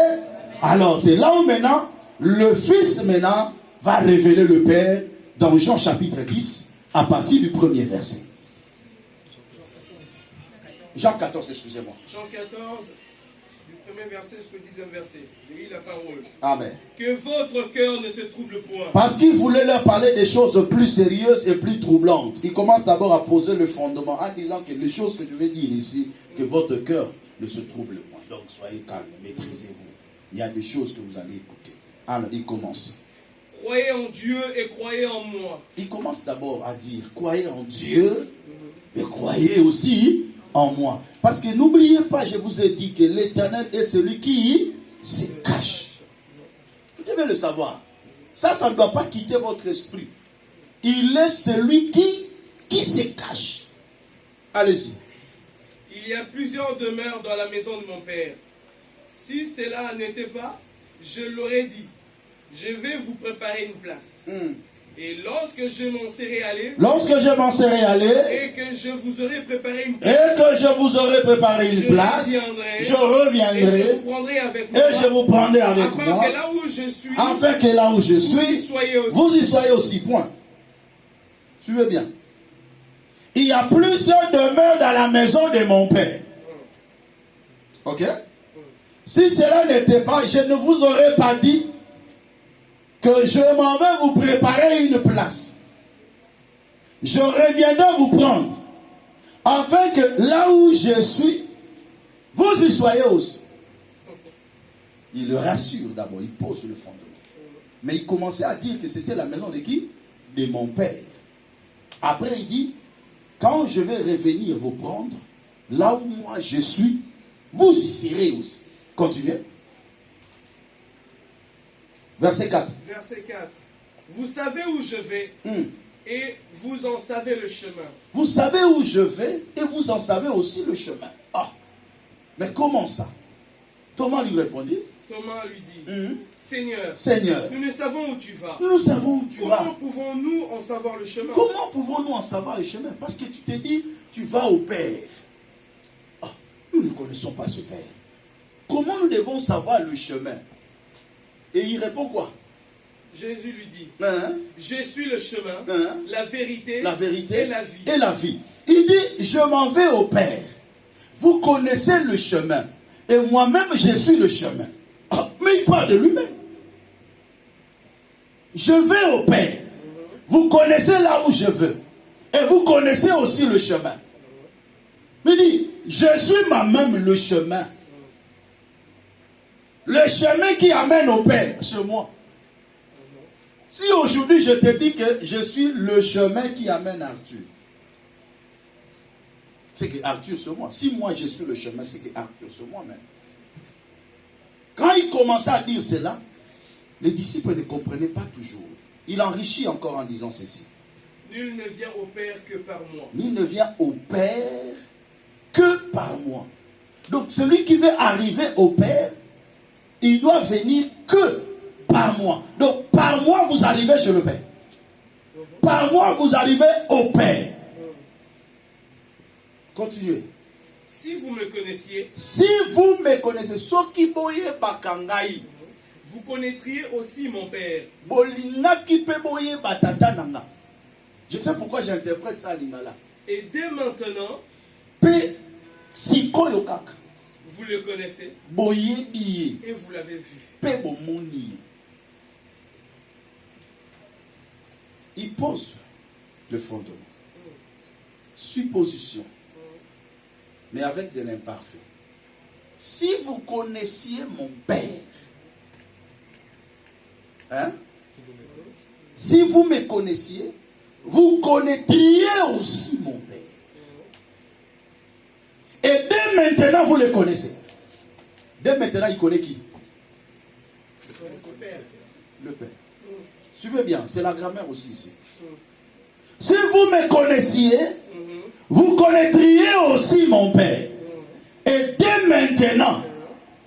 Alors c'est là où maintenant le Fils maintenant va révéler le Père dans Jean chapitre 10 à partir du premier verset. Jean 14, excusez-moi. Jean 14, du premier verset jusqu'au 10e verset. Je lis la parole. Amen. Que votre cœur ne se trouble point. Parce qu'il voulait leur parler des choses plus sérieuses et plus troublantes. Il commence d'abord à poser le fondement en disant que les choses que je vais dire ici, que votre cœur ne se trouble point. Donc soyez calme, maîtrisez-vous. Il y a des choses que vous allez écouter. Alors il commence. Croyez en Dieu et croyez en moi. Il commence d'abord à dire, croyez en Dieu et croyez aussi en moi. Parce que n'oubliez pas, je vous ai dit que l'Éternel est celui qui se cache. Vous devez le savoir. Ça ne doit pas quitter votre esprit. Il est celui qui se cache. Allez-y. Il y a plusieurs demeures dans la maison de mon Père. Si cela n'était pas, je l'aurais dit. Je vais vous préparer une place. Et lorsque je m'en serai allé, et que je vous aurai préparé une place, je reviendrai, et je vous prendrai avec moi, afin que là où je suis, vous y soyez aussi. Point. Suivez bien. Il y a plusieurs demeures dans la maison de mon Père. Ok? Si cela n'était pas, je ne vous aurais pas dit que je m'en vais vous préparer une place. Je reviendrai vous prendre, afin que là où je suis, vous y soyez aussi. Il le rassure d'abord, il pose le fondement. Mais il commençait à dire que c'était la maison de qui? De mon Père. Après il dit, quand je vais revenir vous prendre, là où moi je suis, vous y serez aussi. Continuez. Verset 4. Verset 4. Vous savez où je vais et vous en savez le chemin. Vous savez où je vais et vous en savez aussi le chemin. Ah, mais comment ça? Thomas lui répondit. Thomas lui dit, Seigneur, nous ne savons où tu vas. Nous savons où tu vas. Comment pouvons-nous en savoir le chemin? Comment pouvons-nous en savoir le chemin? Parce que tu t'es dit, tu vas au Père. Ah, nous ne connaissons pas ce Père. Comment nous devons savoir le chemin? Et il répond quoi? Jésus lui dit, je suis le chemin, la vérité et la vie. Il dit, je m'en vais au Père. Vous connaissez le chemin. Et moi-même, je suis le chemin. Ah, mais il parle de lui-même. Je vais au Père. Vous connaissez là où je veux. Et vous connaissez aussi le chemin. Il dit, je suis moi-même le chemin. Le chemin qui amène au Père, c'est moi. Si aujourd'hui je te dis que je suis le chemin qui amène Arthur, c'est que Arthur c'est moi. Si moi je suis le chemin, c'est que Arthur c'est moi-même. Quand il commençait à dire cela, les disciples ne comprenaient pas toujours. Il enrichit encore en disant ceci. Nul ne vient au Père que par moi. Nul ne vient au Père que par moi. Donc celui qui veut arriver au Père, il doit venir que par moi. Donc par moi vous arrivez chez le Père. Par moi vous arrivez au Père. Continuez. Si vous me connaissiez, si vous me connaissez, soki boye bakangai, vous connaîtriez aussi mon Père. Bolingaki pe boye batata nanga. Je sais pourquoi j'interprète ça à lingala. Et dès maintenant, Pe sikoyo kaka. Vous le connaissez. Boye biye. Et vous l'avez vu. Pe bomoni. Il pose le fondement. Supposition. Mais avec de l'imparfait. Si vous connaissiez mon Père, hein? Si vous me connaissiez, vous connaîtriez aussi mon Père. Et dès maintenant, vous le connaissez. Dès maintenant, il connaît qui? Le Père. Le Père. Suivez bien, c'est la grammaire aussi ici. Si vous me connaissiez, vous connaîtriez aussi mon Père. Et dès maintenant,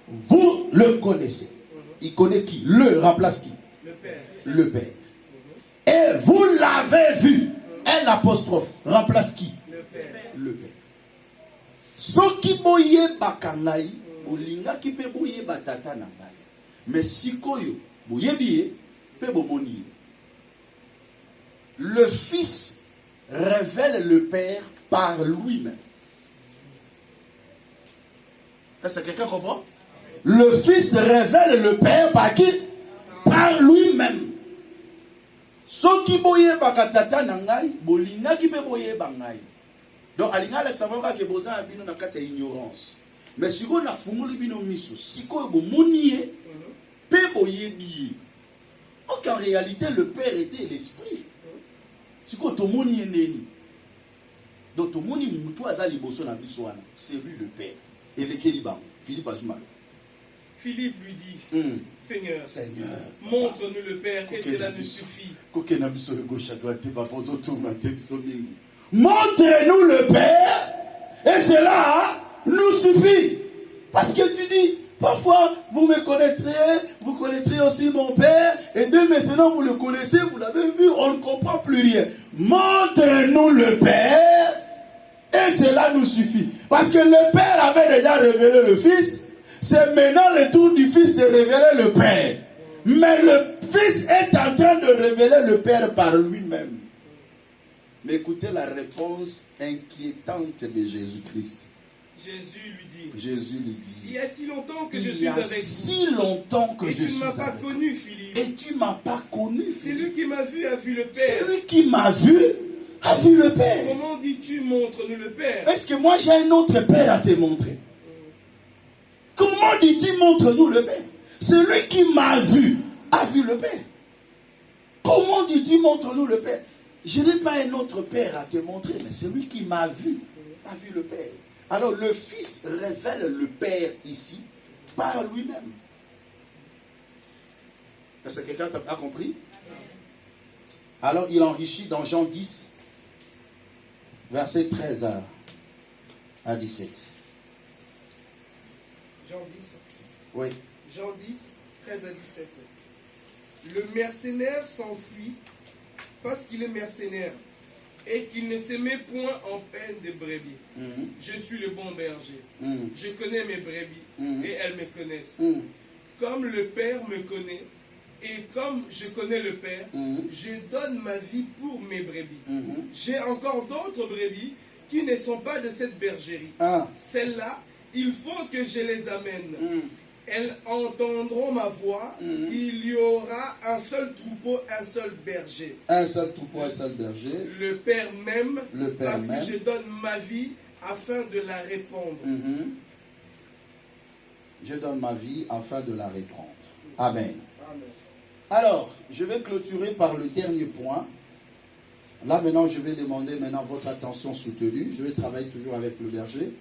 vous le connaissez. Il connaît qui? Le remplace qui? Le Père. Le Père. Et vous l'avez vu. Un apostrophe remplace qui? Le Père. Le Père. Soki boye bakangai, olinga ki pe boye batata na ngai. Mais sikoyo boye biye pe bomoni. Le Fils révèle le Père par lui-même. Est-ce que quelqu'un comprend? Le Fils révèle le Père par qui? Par lui-même. Soki boye bakatata na ngai, bolinga ki pe boye bangai. Donc, alinga la savanga ke boza abino na kata ignorance. Mais si on a fumuli bino miso, si ko bo monie, pe boye biye. Donc en réalité, le Père était l'Esprit. Si ko to monie neni. Donc to monie mutu azali boso na biso wana, c'est lui le Père. Et lequel ibam, Philippe Azuma. Philippe lui dit, Seigneur, montre-nous le Père et cela nous suffit. Montre-nous le Père et cela nous suffit. Parce que tu dis, parfois vous me connaîtrez, vous connaîtrez aussi mon Père, et dès maintenant vous le connaissez, vous l'avez vu, on ne comprend plus rien. Montre-nous le Père et cela nous suffit. Parce que le Père avait déjà révélé le Fils. C'est maintenant le tour du Fils de révéler le Père. Mais le Fils est en train de révéler le Père par lui-même. Mais écoutez la réponse inquiétante de Jésus-Christ. Jésus lui dit, il y a si longtemps que je suis avec vous. Si longtemps que et je suis tu ne m'as pas connu, Philippe. Et tu ne m'as pas connu, Philippe. Celui qui m'a vu a vu le Père. Celui qui m'a vu a vu le Père. Comment dis-tu montre-nous le Père? Est-ce que moi j'ai un autre Père à te montrer? Comment dis-tu montre-nous le Père? Celui qui m'a vu a vu le Père. Comment dis-tu montre-nous le Père? Je n'ai pas un autre Père à te montrer, mais celui qui m'a vu a vu le Père. Alors le Fils révèle le Père ici par lui-même. Est-ce que quelqu'un a compris? Alors il enrichit dans Jean 10, verset 13 à 17. Jean 10. Oui. Jean 10, 13 à 17. Le mercenaire s'enfuit parce qu'il est mercenaire et qu'il ne se met point en peine des brebis. Je suis le bon berger. Je connais mes brebis et elles me connaissent. Comme le Père me connaît et comme je connais le Père, je donne ma vie pour mes brebis. J'ai encore d'autres brebis qui ne sont pas de cette bergerie. Celles-là, il faut que je les amène. Elles entendront ma voix. Il y aura un seul troupeau, un seul berger. Un seul troupeau, un seul berger. Le Père m'aime parce m'aime. que je donne ma vie afin de la répandre. Je donne ma vie afin de la répandre. Amen. Amen. Alors, je vais clôturer par le dernier point. Là, maintenant, je vais demander maintenant votre attention soutenue. Je vais travailler toujours avec le berger.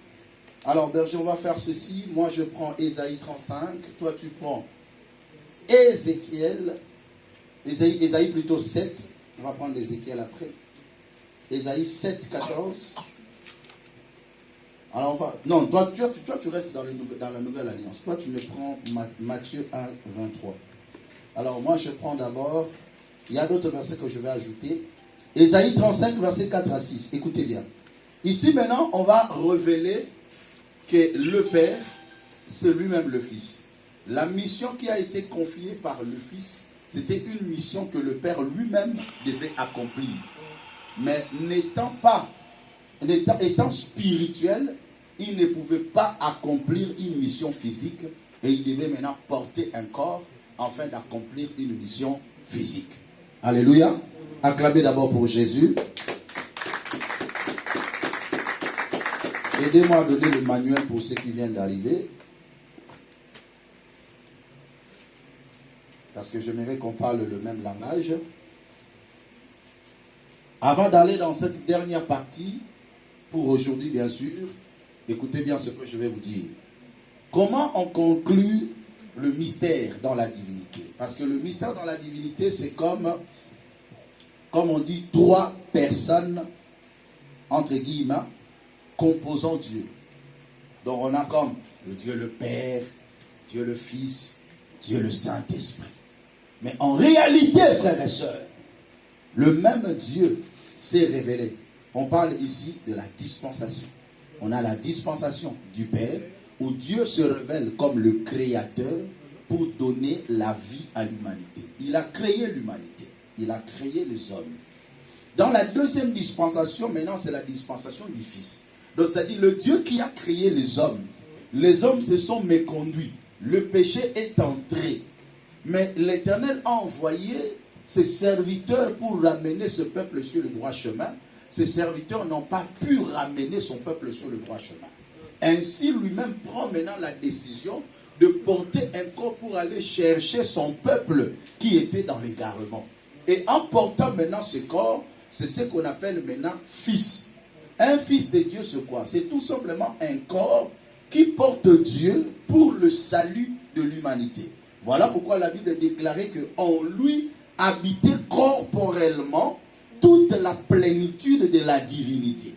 Alors, berger, on va faire ceci. Moi, je prends Ésaïe 35. Toi, tu prends Ésaïe plutôt 7. On va prendre Ézéchiel après. Ésaïe 7, 14. Alors, on va... Non, toi, tu restes dans la nouvelle alliance. Toi, tu me prends Matthieu 1, 23. Alors, moi, je prends d'abord... Il y a d'autres versets que je vais ajouter. Ésaïe 35, versets 4 à 6. Écoutez bien. Ici, maintenant, on va révéler que le Père, c'est lui-même le Fils. La mission qui a été confiée par le Fils, c'était une mission que le Père lui-même devait accomplir. Mais étant spirituel, il ne pouvait pas accomplir une mission physique et il devait maintenant porter un corps afin d'accomplir une mission physique. Alléluia. Acclamez d'abord pour Jésus. Aidez-moi à donner le manuel pour ceux qui viennent d'arriver. Parce que j'aimerais qu'on parle le même langage. Avant d'aller dans cette dernière partie, pour aujourd'hui bien sûr, écoutez bien ce que je vais vous dire. Comment on conclut le mystère dans la divinité? Parce que le mystère dans la divinité, c'est comme on dit, trois personnes, entre guillemets, composant Dieu. Donc on a comme le Dieu le Père, Dieu le Fils, Dieu le Saint-Esprit. Mais en réalité, frères et sœurs, le même Dieu s'est révélé. On parle ici de la dispensation. On a la dispensation du Père, où Dieu se révèle comme le Créateur pour donner la vie à l'humanité. Il a créé l'humanité. Il a créé les hommes. Dans la deuxième dispensation, maintenant, c'est la dispensation du Fils. Donc, c'est-à-dire le Dieu qui a créé les hommes se sont méconduits. Le péché est entré. Mais l'Éternel a envoyé ses serviteurs pour ramener ce peuple sur le droit chemin. Ces serviteurs n'ont pas pu ramener son peuple sur le droit chemin. Ainsi, lui-même prend maintenant la décision de porter un corps pour aller chercher son peuple qui était dans l'égarement. Et en portant maintenant ce corps, c'est ce qu'on appelle maintenant fils. Un fils de Dieu, c'est quoi? C'est tout simplement un corps qui porte Dieu pour le salut de l'humanité. Voilà pourquoi la Bible déclarait qu'en lui habitait corporellement toute la plénitude de la divinité.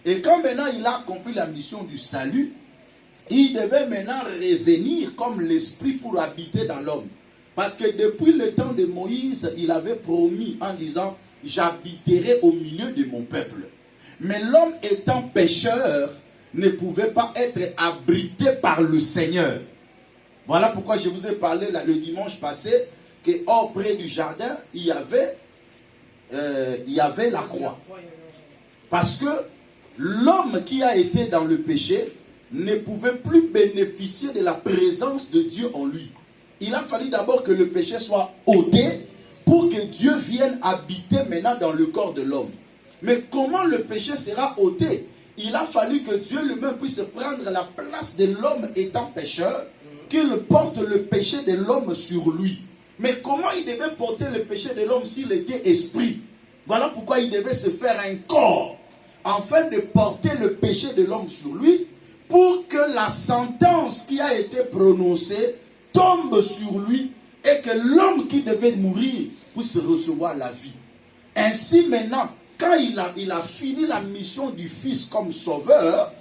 Et quand maintenant il a accompli la mission du salut, il devait maintenant revenir comme l'esprit pour habiter dans l'homme. Parce que depuis le temps de Moïse, il avait promis en disant « J'habiterai au milieu de mon peuple ». Mais l'homme étant pécheur, ne pouvait pas être abrité par le Seigneur. Voilà pourquoi je vous ai parlé le dimanche passé qu'auprès du jardin, il y avait la croix. Parce que l'homme qui a été dans le péché ne pouvait plus bénéficier de la présence de Dieu en lui. Il a fallu d'abord que le péché soit ôté pour que Dieu vienne habiter maintenant dans le corps de l'homme. Mais comment le péché sera ôté? Il a fallu que Dieu lui-même puisse prendre la place de l'homme étant pécheur, qu'il porte le péché de l'homme sur lui. Mais comment il devait porter le péché de l'homme s'il était esprit? Voilà pourquoi il devait se faire un corps, afin de porter le péché de l'homme sur lui, pour que la sentence qui a été prononcée tombe sur lui, et que l'homme qui devait mourir puisse recevoir la vie. Ainsi maintenant, quand il a fini la mission du Fils comme sauveur,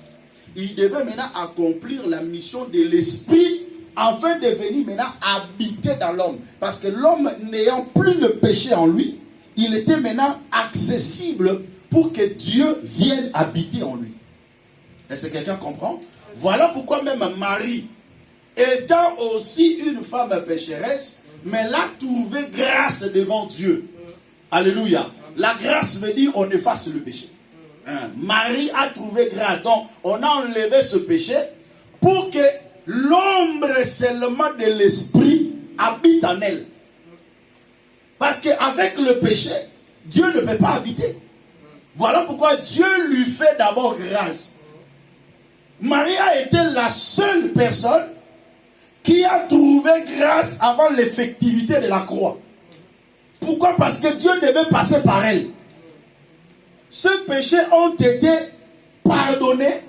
il devait maintenant accomplir la mission de l'Esprit afin de venir maintenant habiter dans l'homme. Parce que l'homme n'ayant plus le péché en lui, il était maintenant accessible pour que Dieu vienne habiter en lui. Est-ce que quelqu'un comprend? Voilà pourquoi même Marie, étant aussi une femme pécheresse, mais elle a trouvé grâce devant Dieu. Alléluia. La grâce veut dire on efface le péché. Marie a trouvé grâce. Donc on a enlevé ce péché pour que l'ombre seulement de l'esprit habite en elle. Parce qu'avec le péché, Dieu ne peut pas habiter. Voilà pourquoi Dieu lui fait d'abord grâce. Marie a été la seule personne qui a trouvé grâce avant l'effectivité de la croix. Pourquoi? Parce que Dieu devait passer par elle. Ceux péchés ont été pardonnés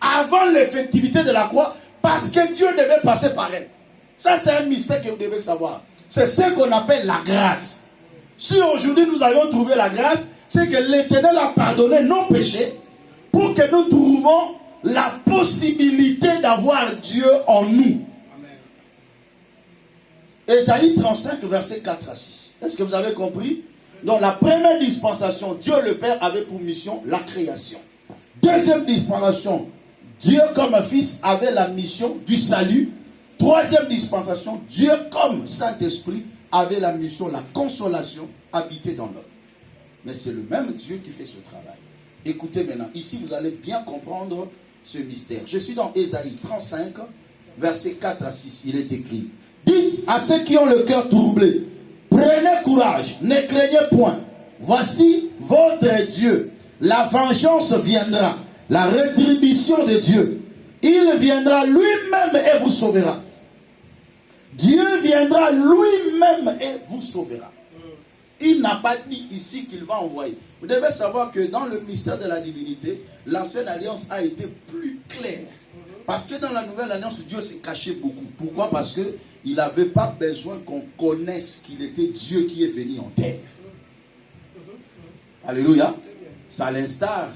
avant l'effectivité de la croix parce que Dieu devait passer par elle. Ça, c'est un mystère que vous devez savoir. C'est ce qu'on appelle la grâce. Si aujourd'hui nous avions trouvé la grâce, c'est que l'Éternel a pardonné nos péchés pour que nous trouvions la possibilité d'avoir Dieu en nous. Ésaïe 35, verset 4 à 6. Est-ce que vous avez compris? Dans la première dispensation, Dieu le Père avait pour mission la création. Deuxième dispensation, Dieu comme Fils avait la mission du salut. Troisième dispensation, Dieu comme Saint-Esprit avait la mission, la consolation, habiter dans l'homme. Mais c'est le même Dieu qui fait ce travail. Écoutez maintenant, ici vous allez bien comprendre ce mystère. Je suis dans Ésaïe 35, verset 4 à 6. Il est écrit: dites à ceux qui ont le cœur troublé, prenez courage, ne craignez point. Voici votre Dieu. La vengeance viendra, la rétribution de Dieu. Il viendra lui-même et vous sauvera. Dieu viendra lui-même et vous sauvera. Il n'a pas dit ici qu'il va envoyer. Vous devez savoir que dans le mystère de la divinité, l'ancienne alliance a été plus claire. Parce que dans la nouvelle alliance, Dieu s'est caché beaucoup. Pourquoi? Parce qu'il n'avait pas besoin qu'on connaisse qu'il était Dieu qui est venu en terre. Alléluia. C'est à l'instar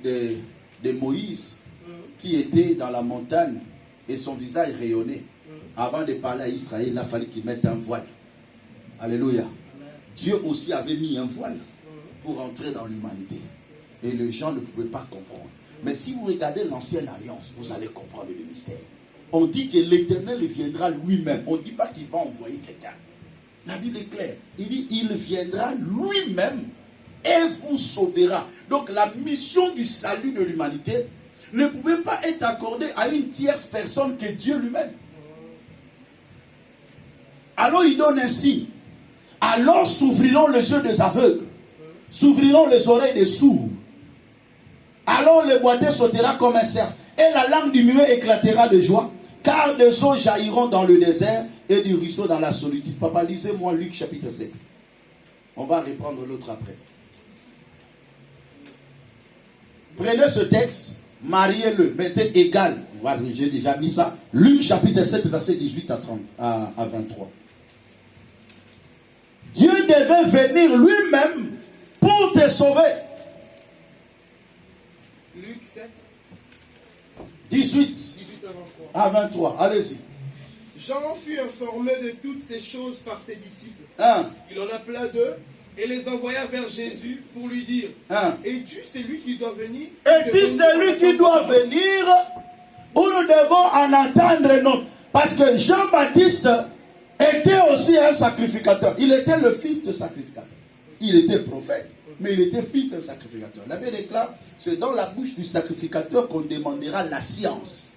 de Moïse qui était dans la montagne et son visage rayonnait. Avant de parler à Israël, il a fallu qu'il mette un voile. Alléluia. Dieu aussi avait mis un voile pour entrer dans l'humanité. Et les gens ne pouvaient pas comprendre. Mais si vous regardez l'ancienne alliance, vous allez comprendre le mystère. On dit que l'Éternel viendra lui-même. On ne dit pas qu'il va envoyer quelqu'un. La Bible est claire. Il dit, il viendra lui-même et vous sauvera. Donc la mission du salut de l'humanité ne pouvait pas être accordée à une tierce personne que Dieu lui-même. Alors il donne ainsi: alors s'ouvriront les yeux des aveugles, s'ouvriront les oreilles des sourds. Alors le boiteux sautera comme un cerf, et la langue du muet éclatera de joie, car des eaux jailliront dans le désert et du ruisseau dans la solitude. Papa, lisez-moi Luc chapitre 7. On va reprendre l'autre après. Prenez ce texte, mariez-le, mettez égal. Voilà, j'ai déjà mis ça. Luc chapitre 7, verset 18 à 23. Dieu devait venir lui-même pour te sauver. Luc 7, 18 à 23. Allez-y. Jean fut informé de toutes ces choses par ses disciples. Un. Il en appela deux et les envoya vers Jésus pour lui dire: es-tu celui qui doit venir? Es-tu celui qui doit venir ou nous devons en attendre un autre? Parce que Jean-Baptiste était aussi un sacrificateur. Il était le fils de sacrificateur. Il était prophète, mais il était fils d'un sacrificateur. La Bible déclare, c'est dans la bouche du sacrificateur qu'on demandera la science.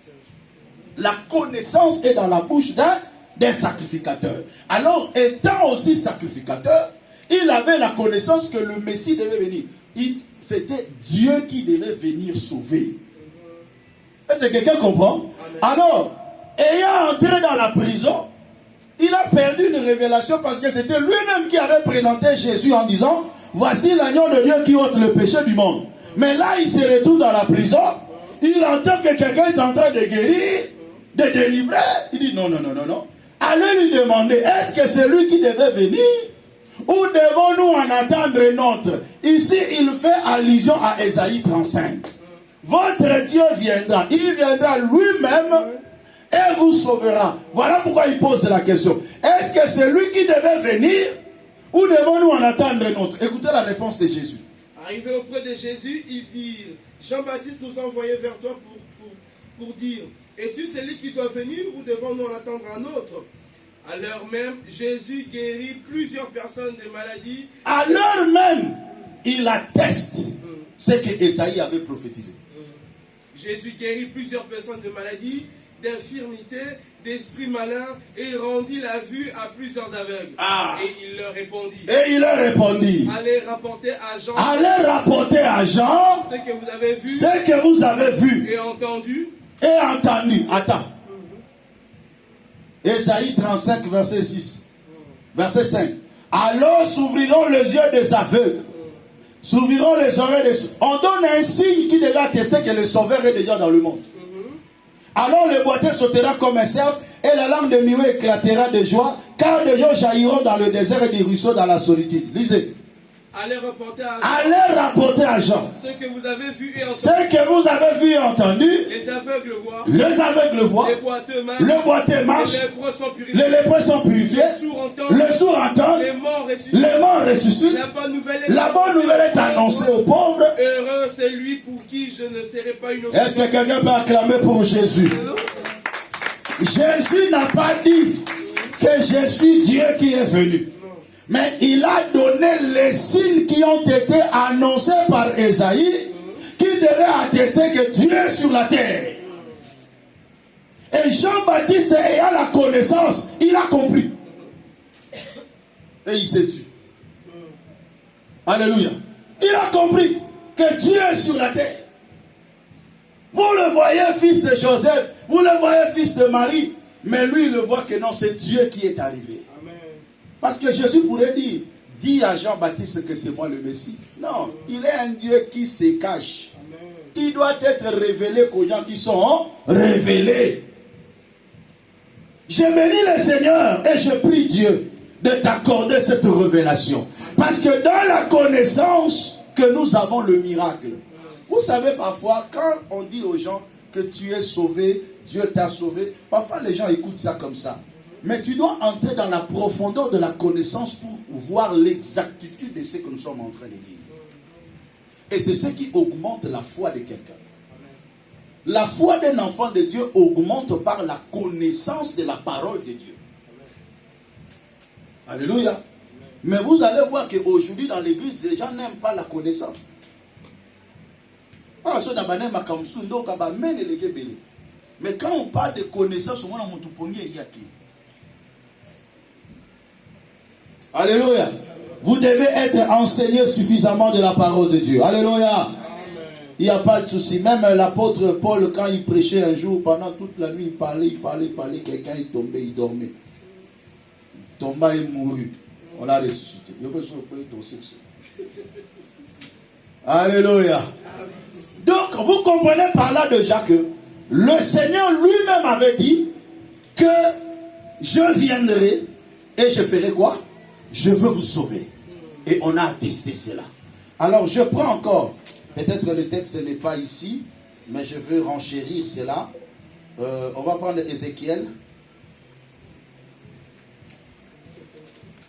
La connaissance est dans la bouche d'un sacrificateur. Alors, étant aussi sacrificateur, il avait la connaissance que le Messie devait venir. C'était Dieu qui devait venir sauver. Est-ce que quelqu'un comprend? Alors, ayant entré dans la prison, il a perdu une révélation parce que c'était lui-même qui avait présenté Jésus en disant: voici l'agneau de Dieu qui ôte le péché du monde. Mais là, il se retrouve dans la prison. Il entend que quelqu'un est en train de guérir, de délivrer. Il dit: non, non, non, non, non. Allez lui demander: est-ce que c'est lui qui devait venir ou devons-nous en attendre un autre? Ici, il fait allusion à Ésaïe 35. Votre Dieu viendra. Il viendra lui-même et vous sauvera. Voilà pourquoi il pose la question. Est-ce que c'est lui qui devait venir ou devons-nous en attendre un autre? Écoutez la réponse de Jésus. Arrivé auprès de Jésus, il dit: Jean-Baptiste nous a envoyés vers toi pour dire: es-tu celui qui doit venir ou devons-nous en attendre un autre? À l'heure même, Jésus guérit plusieurs personnes de maladies. À l'heure même, il atteste ce que Ésaïe avait prophétisé. Jésus guérit plusieurs personnes de maladies, d'infirmités, d'esprits malins, et il rendit la vue à plusieurs aveugles. Et il leur répondit. Allez rapporter à Jean. Ce que vous avez vu. Et entendu. Attends. Ésaïe 35, verset 6. Verset 5. Alors s'ouvriront les yeux des aveugles. S'ouvriront les oreilles des sourds. On donne un signe qui devrait attester que le Sauveur est déjà dans le monde. Alors le boiteux sautera comme un cerf et la langue de Mireille éclatera de joie, car des gens jailliront dans le désert et des ruisseaux dans la solitude. Lisez. Allez rapporter à Jean. Ce que vous avez vu et entendu. Les aveugles voient. Les boiteux marchent. Les lépreux sont purifiés. Les sourds entendent. Les morts ressuscitent. La bonne nouvelle est annoncée aux pauvres. Heureux c'est lui pour qui je ne serai pas une occasion. Est-ce que quelqu'un peut acclamer pour Jésus? Jésus n'a pas dit que je suis Dieu qui est venu. Mais il a donné les signes qui ont été annoncés par Ésaïe, qui devaient attester que Dieu est sur la terre. Et Jean-Baptiste, ayant la connaissance, il a compris. Et il s'est tué. Alléluia. Il a compris que Dieu est sur la terre. Vous le voyez fils de Joseph, vous le voyez fils de Marie, mais lui il le voit que non, c'est Dieu qui est arrivé. Parce que Jésus pourrait dire, dis à Jean-Baptiste que c'est moi le Messie. Non, il est un Dieu qui se cache. Amen. Il doit être révélé qu'aux gens qui sont révélés. Je bénis le Seigneur et je prie Dieu de t'accorder cette révélation. Parce que dans la connaissance que nous avons le miracle. Vous savez parfois, quand on dit aux gens que tu es sauvé, Dieu t'a sauvé, parfois les gens écoutent ça comme ça. Mais tu dois entrer dans la profondeur de la connaissance pour voir l'exactitude de ce que nous sommes en train de dire. Et c'est ce qui augmente la foi de quelqu'un. La foi d'un enfant de Dieu augmente par la connaissance de la parole de Dieu. Alléluia. Mais vous allez voir qu'aujourd'hui dans l'église, les gens n'aiment pas la connaissance. Mais quand on parle de connaissance, on a Alléluia. Vous devez être enseigné suffisamment de la parole de Dieu. Alléluia. Amen. Il n'y a pas de souci. Même l'apôtre Paul, quand il prêchait un jour, pendant toute la nuit, il parlait. Quelqu'un est tombé, il dormait. Il tomba et mourut. On l'a ressuscité. Alléluia. Donc, vous comprenez par là déjà que le Seigneur lui-même avait dit que je viendrai et je ferai quoi? Je veux vous sauver. Et on a attesté cela. Alors je prends encore, peut-être le texte n'est pas ici, mais je veux renchérir cela. On va prendre Ézéchiel.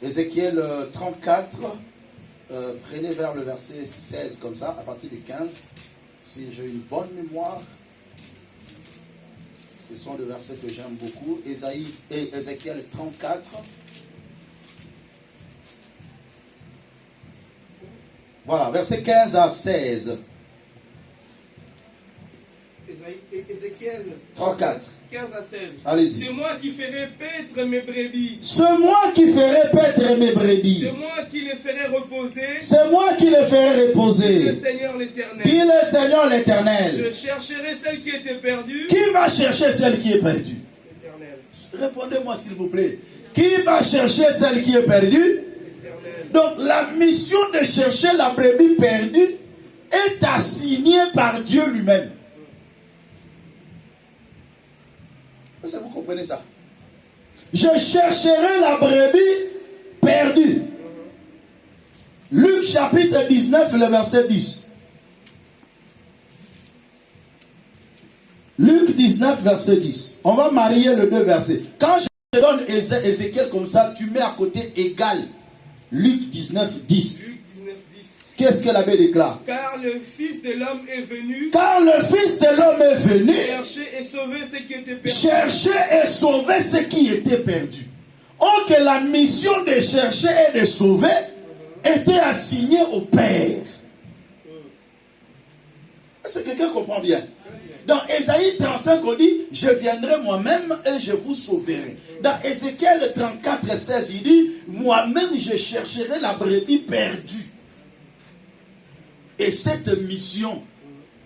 Ézéchiel 34. Prenez vers le verset 16 comme ça, à partir du 15. Si j'ai une bonne mémoire. Ce sont des versets que j'aime beaucoup. Ézéchiel 34. Voilà, verset 15 à 16. Ézéchiel 34. 15 à 16. Allez-y. C'est moi qui ferai paître mes brebis. C'est moi qui ferai paître mes brebis. C'est moi qui les ferai reposer. C'est moi qui les ferai reposer. Dit le Seigneur l'Éternel. Dit le Seigneur l'Éternel. Je chercherai celle qui était perdue. Qui va chercher celle qui est perdue? L'Éternel. Répondez-moi s'il vous plaît. Qui va chercher celle qui est perdue? Donc la mission de chercher la brebis perdue est assignée par Dieu lui-même. Est-ce que vous comprenez ça? Je chercherai la brebis perdue. Luc chapitre 19, le verset 10. Luc 19, verset 10. On va marier les deux versets. Quand je te donne Ézéchiel comme ça, tu mets à côté égal. Luc 19, 10. Luc 19, 10. Qu'est-ce que l'abbé déclare? Car le Fils de l'homme est venu. Car le Fils de l'homme est venu. Chercher et sauver ce qui était perdu. Chercher et sauver ce qui était perdu. Or que la mission de chercher et de sauver était assignée au Père. Est-ce que quelqu'un comprend bien? Dans Ésaïe 35, on dit, je viendrai moi-même et je vous sauverai. Dans Ézéchiel 34, 16, il dit, moi-même je chercherai la brebis perdue. Et cette mission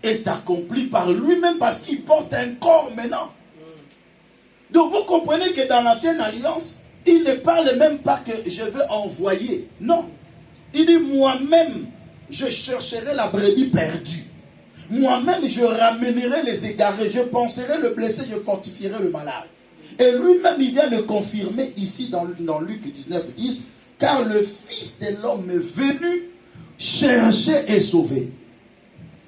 est accomplie par lui-même parce qu'il porte un corps maintenant. Donc vous comprenez que dans l'ancienne alliance, il ne parle même pas que je veux envoyer. Non. Il dit, moi-même je chercherai la brebis perdue. Moi-même, je ramènerai les égarés, je penserai le blessé, je fortifierai le malade. Et lui-même, il vient le confirmer ici dans Luc 19, 10, car le Fils de l'homme est venu chercher et sauver.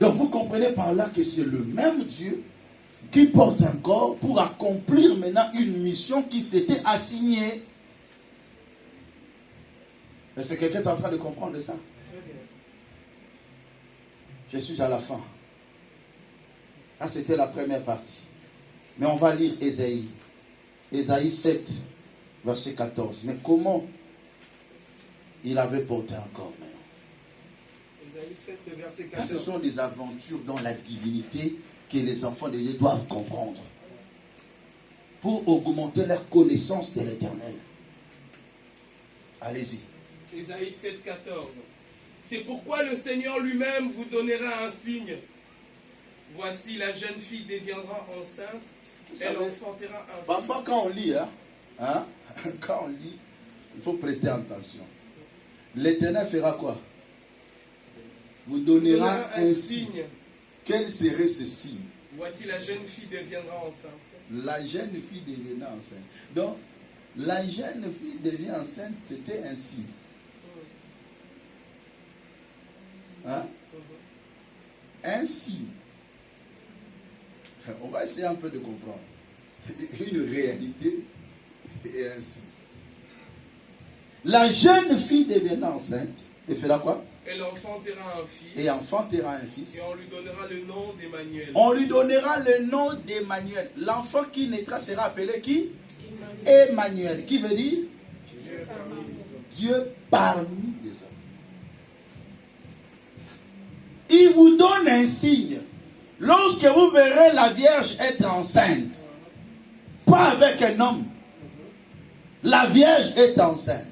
Donc vous comprenez par là que c'est le même Dieu qui porte un corps pour accomplir maintenant une mission qui s'était assignée. Est-ce que quelqu'un est en train de comprendre ça? Je suis à la fin. Là, c'était la première partie. Mais on va lire Ésaïe. Ésaïe 7, verset 14. Mais comment il avait porté un corps maintenant? Ésaïe 7, verset 14. Ce sont des aventures dans la divinité que les enfants de Dieu doivent comprendre pour augmenter leur connaissance de l'Éternel. Allez-y. Ésaïe 7, 14. C'est pourquoi le Seigneur lui-même vous donnera un signe. Voici, la jeune fille deviendra enceinte, elle enfantera un fils. Parfois quand on lit, quand on lit, il faut prêter attention. L'Éternel fera quoi? Vous donnera un signe. Quel serait ce signe? Voici, la jeune fille deviendra enceinte. La jeune fille deviendra enceinte. Donc, la jeune fille devient enceinte, c'était un signe. Un signe. On va essayer un peu de comprendre. Une réalité et un signe. La jeune fille deviendra enceinte et fera quoi? Elle enfantera un fils. Et enfantera un fils. Et on lui donnera le nom d'Emmanuel. On lui donnera le nom d'Emmanuel. L'enfant qui naîtra sera appelé qui? Emmanuel. Qui veut dire? Dieu parmi les hommes. Il vous donne un signe. Lorsque vous verrez la Vierge être enceinte, pas avec un homme, la Vierge est enceinte.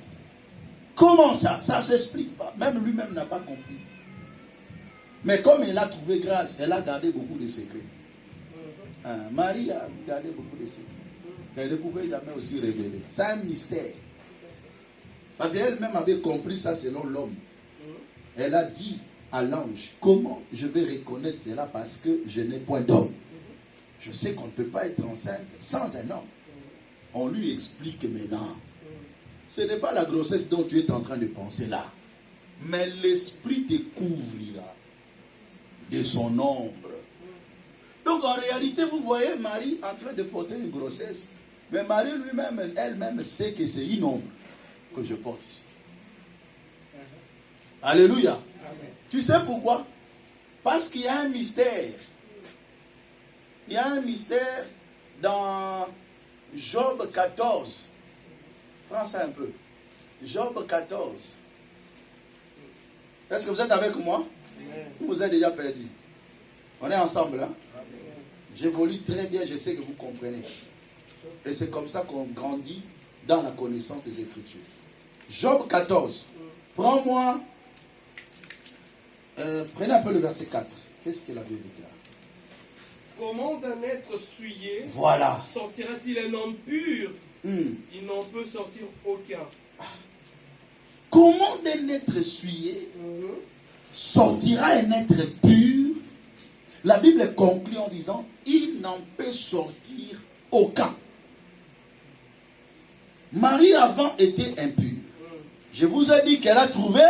Comment ça? Ça ne s'explique pas. Même lui-même n'a pas compris. Mais comme elle a trouvé grâce, elle a gardé beaucoup de secrets. Marie a gardé beaucoup de secrets. Elle ne pouvait jamais aussi révéler. C'est un mystère. Parce qu'elle-même avait compris ça selon l'homme. Elle a dit à l'ange, comment je vais reconnaître cela parce que je n'ai point d'homme? Je sais qu'on ne peut pas être enceinte sans un homme. On lui explique maintenant. Ce n'est pas la grossesse dont tu es en train de penser là. Mais l'esprit te couvrira de son ombre. Donc en réalité, vous voyez Marie en train de porter une grossesse. Mais Marie lui-même, elle-même sait que c'est une ombre que je porte ici. Alléluia. Tu sais pourquoi? Parce qu'il y a un mystère. Il y a un mystère dans Job 14. Prends ça un peu. Job 14. Est-ce que vous êtes avec moi? Vous êtes déjà perdu. On est ensemble. J'évolue très bien, je sais que vous comprenez. Et c'est comme ça qu'on grandit dans la connaissance des Écritures. Job 14. Prends-moi. Prenez un peu le verset 4. Qu'est-ce que la Bible déclare? Comment d'un être souillé sortira-t-il un homme pur? Il n'en peut sortir aucun. Comment d'un être souillé sortira un être pur? La Bible conclut en disant, il n'en peut sortir aucun. Marie avant était impure. Je vous ai dit qu'elle a trouvé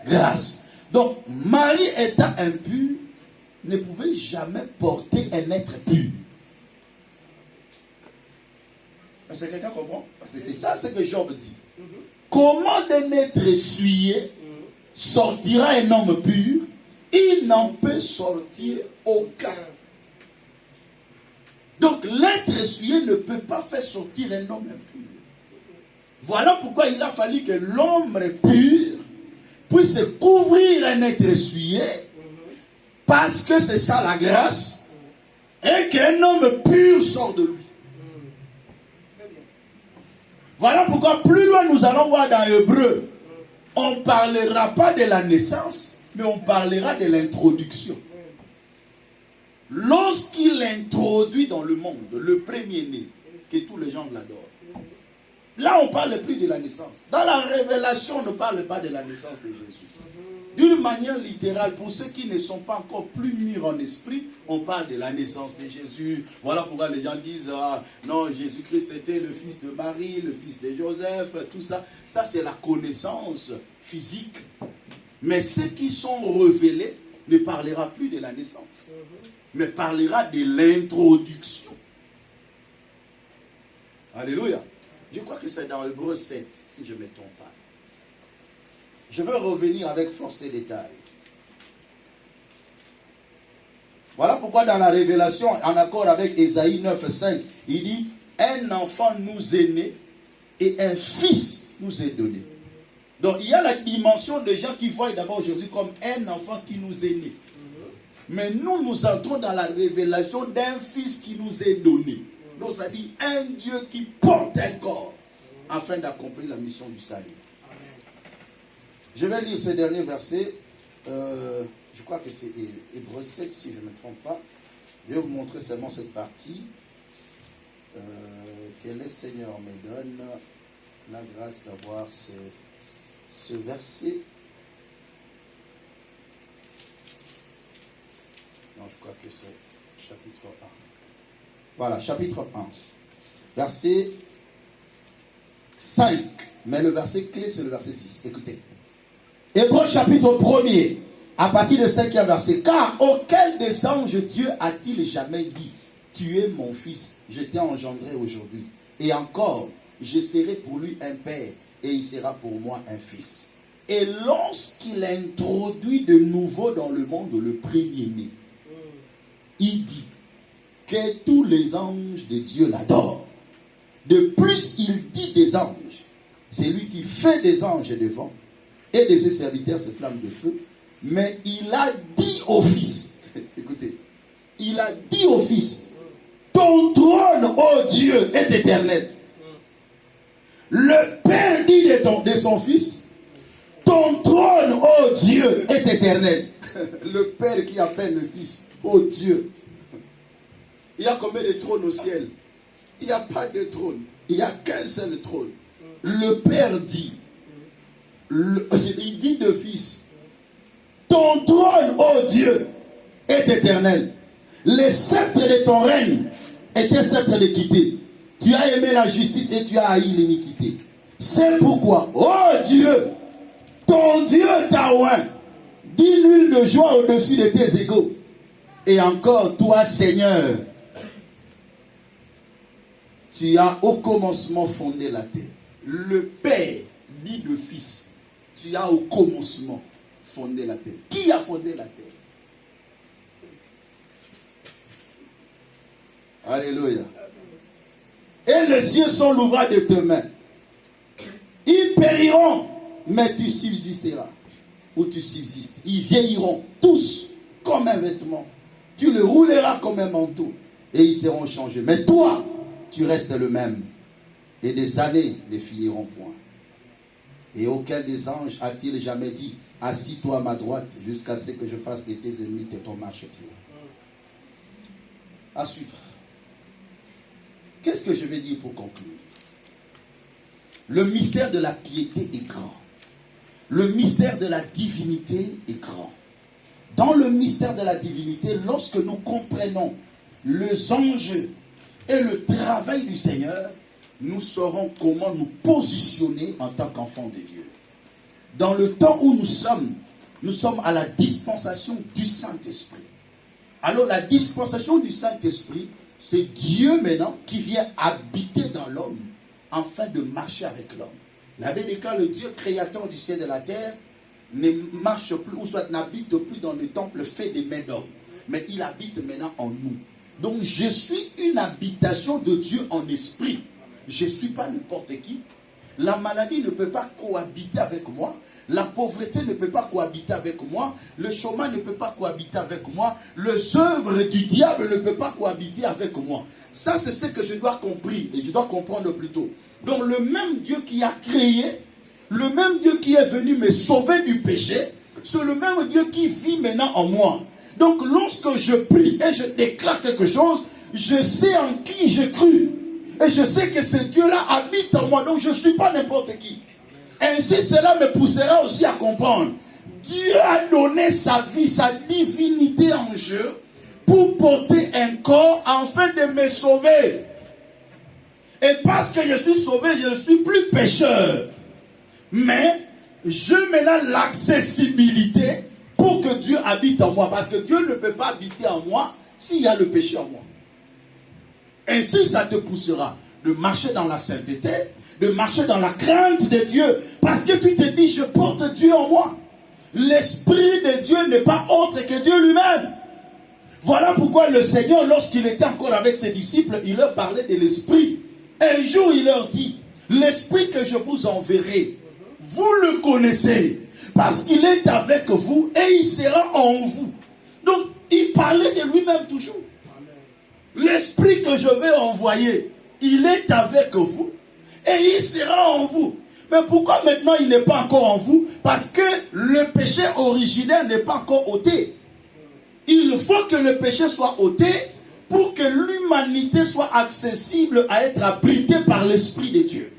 grâce. Donc, Marie étant impure, ne pouvait jamais porter un être pur. Est-ce que quelqu'un comprend? Parce que c'est ça ce que Job dit. Comment d'un être souillé sortira un homme pur? Il n'en peut sortir aucun. Donc, l'être souillé ne peut pas faire sortir un homme impur. Voilà pourquoi il a fallu que l'homme pur puisse couvrir un être souillé, parce que c'est ça la grâce, et qu'un homme pur sort de lui. Voilà pourquoi plus loin nous allons voir dans Hébreu, on ne parlera pas de la naissance, mais on parlera de l'introduction. Lorsqu'il introduit dans le monde le premier-né, que tous les gens l'adorent, là on ne parle plus de la naissance. Dans la révélation, on ne parle pas de la naissance de Jésus. D'une manière littérale, pour ceux qui ne sont pas encore plus mûrs en esprit, on parle de la naissance de Jésus. Voilà pourquoi les gens disent, ah, non, Jésus-Christ était le fils de Marie, le fils de Joseph, tout ça. Ça, c'est la connaissance physique. Mais ceux qui sont révélés ne parlera plus de la naissance, mais parlera de l'introduction. Alléluia. Je crois que c'est dans Hébreu 7, si je ne me trompe pas. Je veux revenir avec force et détail. Voilà pourquoi dans la Révélation, en accord avec Ésaïe 9,5, il dit, un enfant nous est né et un fils nous est donné. Donc il y a la dimension des gens qui voient d'abord Jésus comme un enfant qui nous est né. Mais nous entrons dans la révélation d'un fils qui nous est donné. Donc ça dit un Dieu qui porte un corps afin d'accomplir la mission du salut. Je vais lire ce dernier verset. Je crois que c'est Hébreu 7 si je ne me trompe pas. Je vais vous montrer seulement cette partie. Que le Seigneur me donne la grâce d'avoir ce verset. Non, je crois que c'est chapitre 1. Voilà, chapitre 1. Verset 5. Mais le verset clé, c'est le verset 6. Écoutez. Hébreu chapitre 1er, à partir de 5e verset. Car auquel des anges Dieu a-t-il jamais dit, tu es mon fils, je t'ai engendré aujourd'hui. Et encore, je serai pour lui un père, et il sera pour moi un fils. Et lorsqu'il introduit de nouveau dans le monde le premier-né, il dit que tous les anges de Dieu l'adorent. De plus, il dit des anges. C'est lui qui fait des anges devant et de ses serviteurs ces flammes de feu. Mais il a dit au Fils, écoutez, il a dit au Fils, ton trône, ô Dieu, est éternel. Le Père dit de son Fils, ton trône, ô Dieu, est éternel. Le Père qui appelle le Fils, ô Dieu. Il y a combien de trônes au ciel? Il n'y a pas de trône. Il n'y a qu'un seul trône. Le Père dit, il dit de Fils, ton trône, ô Dieu, est éternel. Le sceptre de ton règne est un sceptre d'équité. Tu as aimé la justice et tu as haï l'iniquité. C'est pourquoi, ô Dieu, ton Dieu t'a oint d'une huile de joie au-dessus de tes égaux. Et encore, toi, Seigneur, tu as au commencement fondé la terre. Le Père dit de Fils, tu as au commencement fondé la terre. Qui a fondé la terre? Alléluia. Et les cieux sont l'ouvrage de tes mains. Ils périront, mais tu subsisteras. Ou tu subsistes. Ils vieilliront tous comme un vêtement. Tu le rouleras comme un manteau. Et ils seront changés. Mais toi, tu restes le même. Et des années ne finiront point. Et auquel des anges a-t-il jamais dit, assis-toi à ma droite jusqu'à ce que je fasse de tes ennemis ton marchepied. À suivre. Qu'est-ce que je vais dire pour conclure? Le mystère de la piété est grand. Le mystère de la divinité est grand. Dans le mystère de la divinité, lorsque nous comprenons les enjeux et le travail du Seigneur, nous saurons comment nous positionner en tant qu'enfants de Dieu. Dans le temps où nous sommes à la dispensation du Saint-Esprit. Alors la dispensation du Saint-Esprit, c'est Dieu maintenant qui vient habiter dans l'homme afin de marcher avec l'homme. La Bible dit que le Dieu créateur du ciel et de la terre ne marche plus, ou soit n'habite plus dans le temple fait des mains d'hommes, mais il habite maintenant en nous. Donc je suis une habitation de Dieu en esprit. Je ne suis pas n'importe qui. La maladie ne peut pas cohabiter avec moi. La pauvreté ne peut pas cohabiter avec moi. Le chômage ne peut pas cohabiter avec moi. Les œuvres du diable ne peuvent pas cohabiter avec moi. Ça, c'est ce que je dois comprendre et je dois comprendre plutôt. Donc, le même Dieu qui a créé, le même Dieu qui est venu me sauver du péché, c'est le même Dieu qui vit maintenant en moi. Donc, lorsque je prie et je déclare quelque chose, je sais en qui j'ai cru. Et je sais que ce Dieu-là habite en moi. Donc, je ne suis pas n'importe qui. Ainsi, cela me poussera aussi à comprendre. Dieu a donné sa vie, sa divinité en jeu pour porter un corps afin de me sauver. Et parce que je suis sauvé, je ne suis plus pécheur. Mais je maintenant l'accessibilité pour que Dieu habite en moi. Parce que Dieu ne peut pas habiter en moi s'il y a le péché en moi. Ainsi, ça te poussera de marcher dans la sainteté, de marcher dans la crainte de Dieu. Parce que tu te dis, je porte Dieu en moi. L'Esprit de Dieu n'est pas autre que Dieu lui-même. Voilà pourquoi le Seigneur, lorsqu'il était encore avec ses disciples, il leur parlait de l'Esprit. Un jour, il leur dit, l'Esprit que je vous enverrai, vous le connaissez, parce qu'il est avec vous et il sera en vous. Donc, il parlait de lui-même toujours. L'Esprit que je vais envoyer, il est avec vous et il sera en vous. Mais pourquoi maintenant il n'est pas encore en vous? Parce que le péché originel n'est pas encore ôté. Il faut que le péché soit ôté pour que l'humanité soit accessible à être abritée par l'Esprit de Dieu.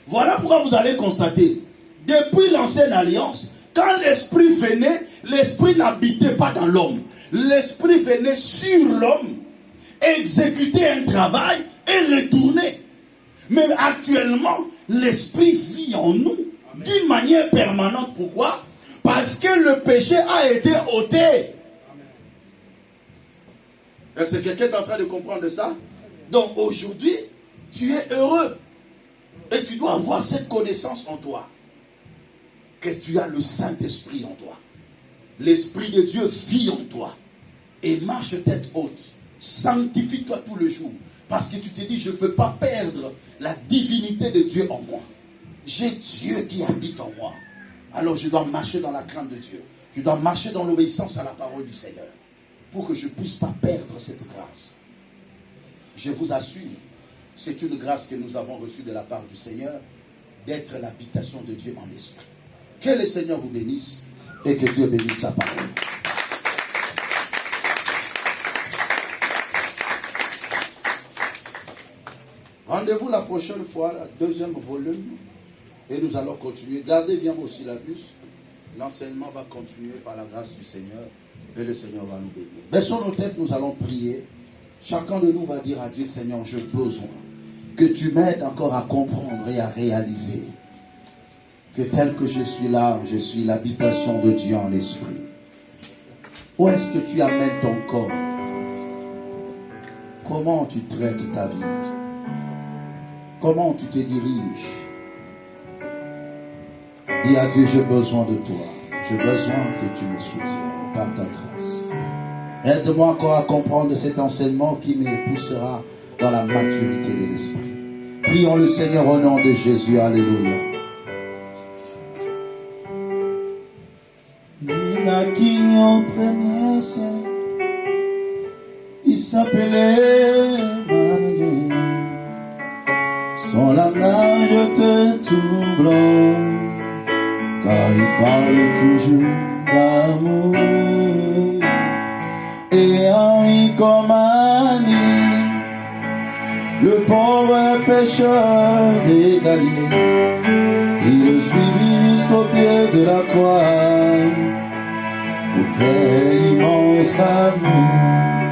Voilà pourquoi vous allez constater, depuis l'ancienne alliance, quand l'Esprit venait, l'Esprit n'habitait pas dans l'homme. L'Esprit venait sur l'homme, exécuter un travail et retourner. Mais actuellement, l'Esprit vit en nous d'une manière permanente. Pourquoi? Parce que le péché a été ôté. Est-ce que quelqu'un est en train de comprendre ça? Donc aujourd'hui, tu es heureux. Et tu dois avoir cette connaissance en toi. Que tu as le Saint-Esprit en toi. L'Esprit de Dieu vit en toi. Et marche tête haute. Sanctifie-toi tout le jour. Parce que tu te dis, je ne peux pas perdre la divinité de Dieu en moi. J'ai Dieu qui habite en moi. Alors je dois marcher dans la crainte de Dieu. Je dois marcher dans l'obéissance à la parole du Seigneur. Pour que je ne puisse pas perdre cette grâce. Je vous assure, c'est une grâce que nous avons reçue de la part du Seigneur, d'être l'habitation de Dieu en esprit. Que le Seigneur vous bénisse et que Dieu bénisse sa parole. Rendez-vous la prochaine fois, le deuxième volume, et nous allons continuer. Gardez bien vos syllabus. L'enseignement va continuer par la grâce du Seigneur, et le Seigneur va nous bénir. Baissons nos têtes, nous allons prier. Chacun de nous va dire à Dieu, Seigneur, j'ai besoin que tu m'aides encore à comprendre et à réaliser que tel que je suis là, je suis l'habitation de Dieu en esprit. Où est-ce que tu amènes ton corps? Comment tu traites ta vie? Comment tu te diriges? Dis à Dieu, j'ai besoin de toi. J'ai besoin que tu me soutiennes par ta grâce. Aide-moi encore à comprendre cet enseignement qui me poussera dans la maturité de l'esprit. Prions le Seigneur au nom de Jésus. Alléluia. Il naquit au premier siècle. Il s'appelait Marie. Son langage était tout blanc, car il parle toujours d'amour. Et Henri comme Annie, le pauvre pécheur de Galilée, il le suivit jusqu'au pied de la croix. Oh, quel immense amour!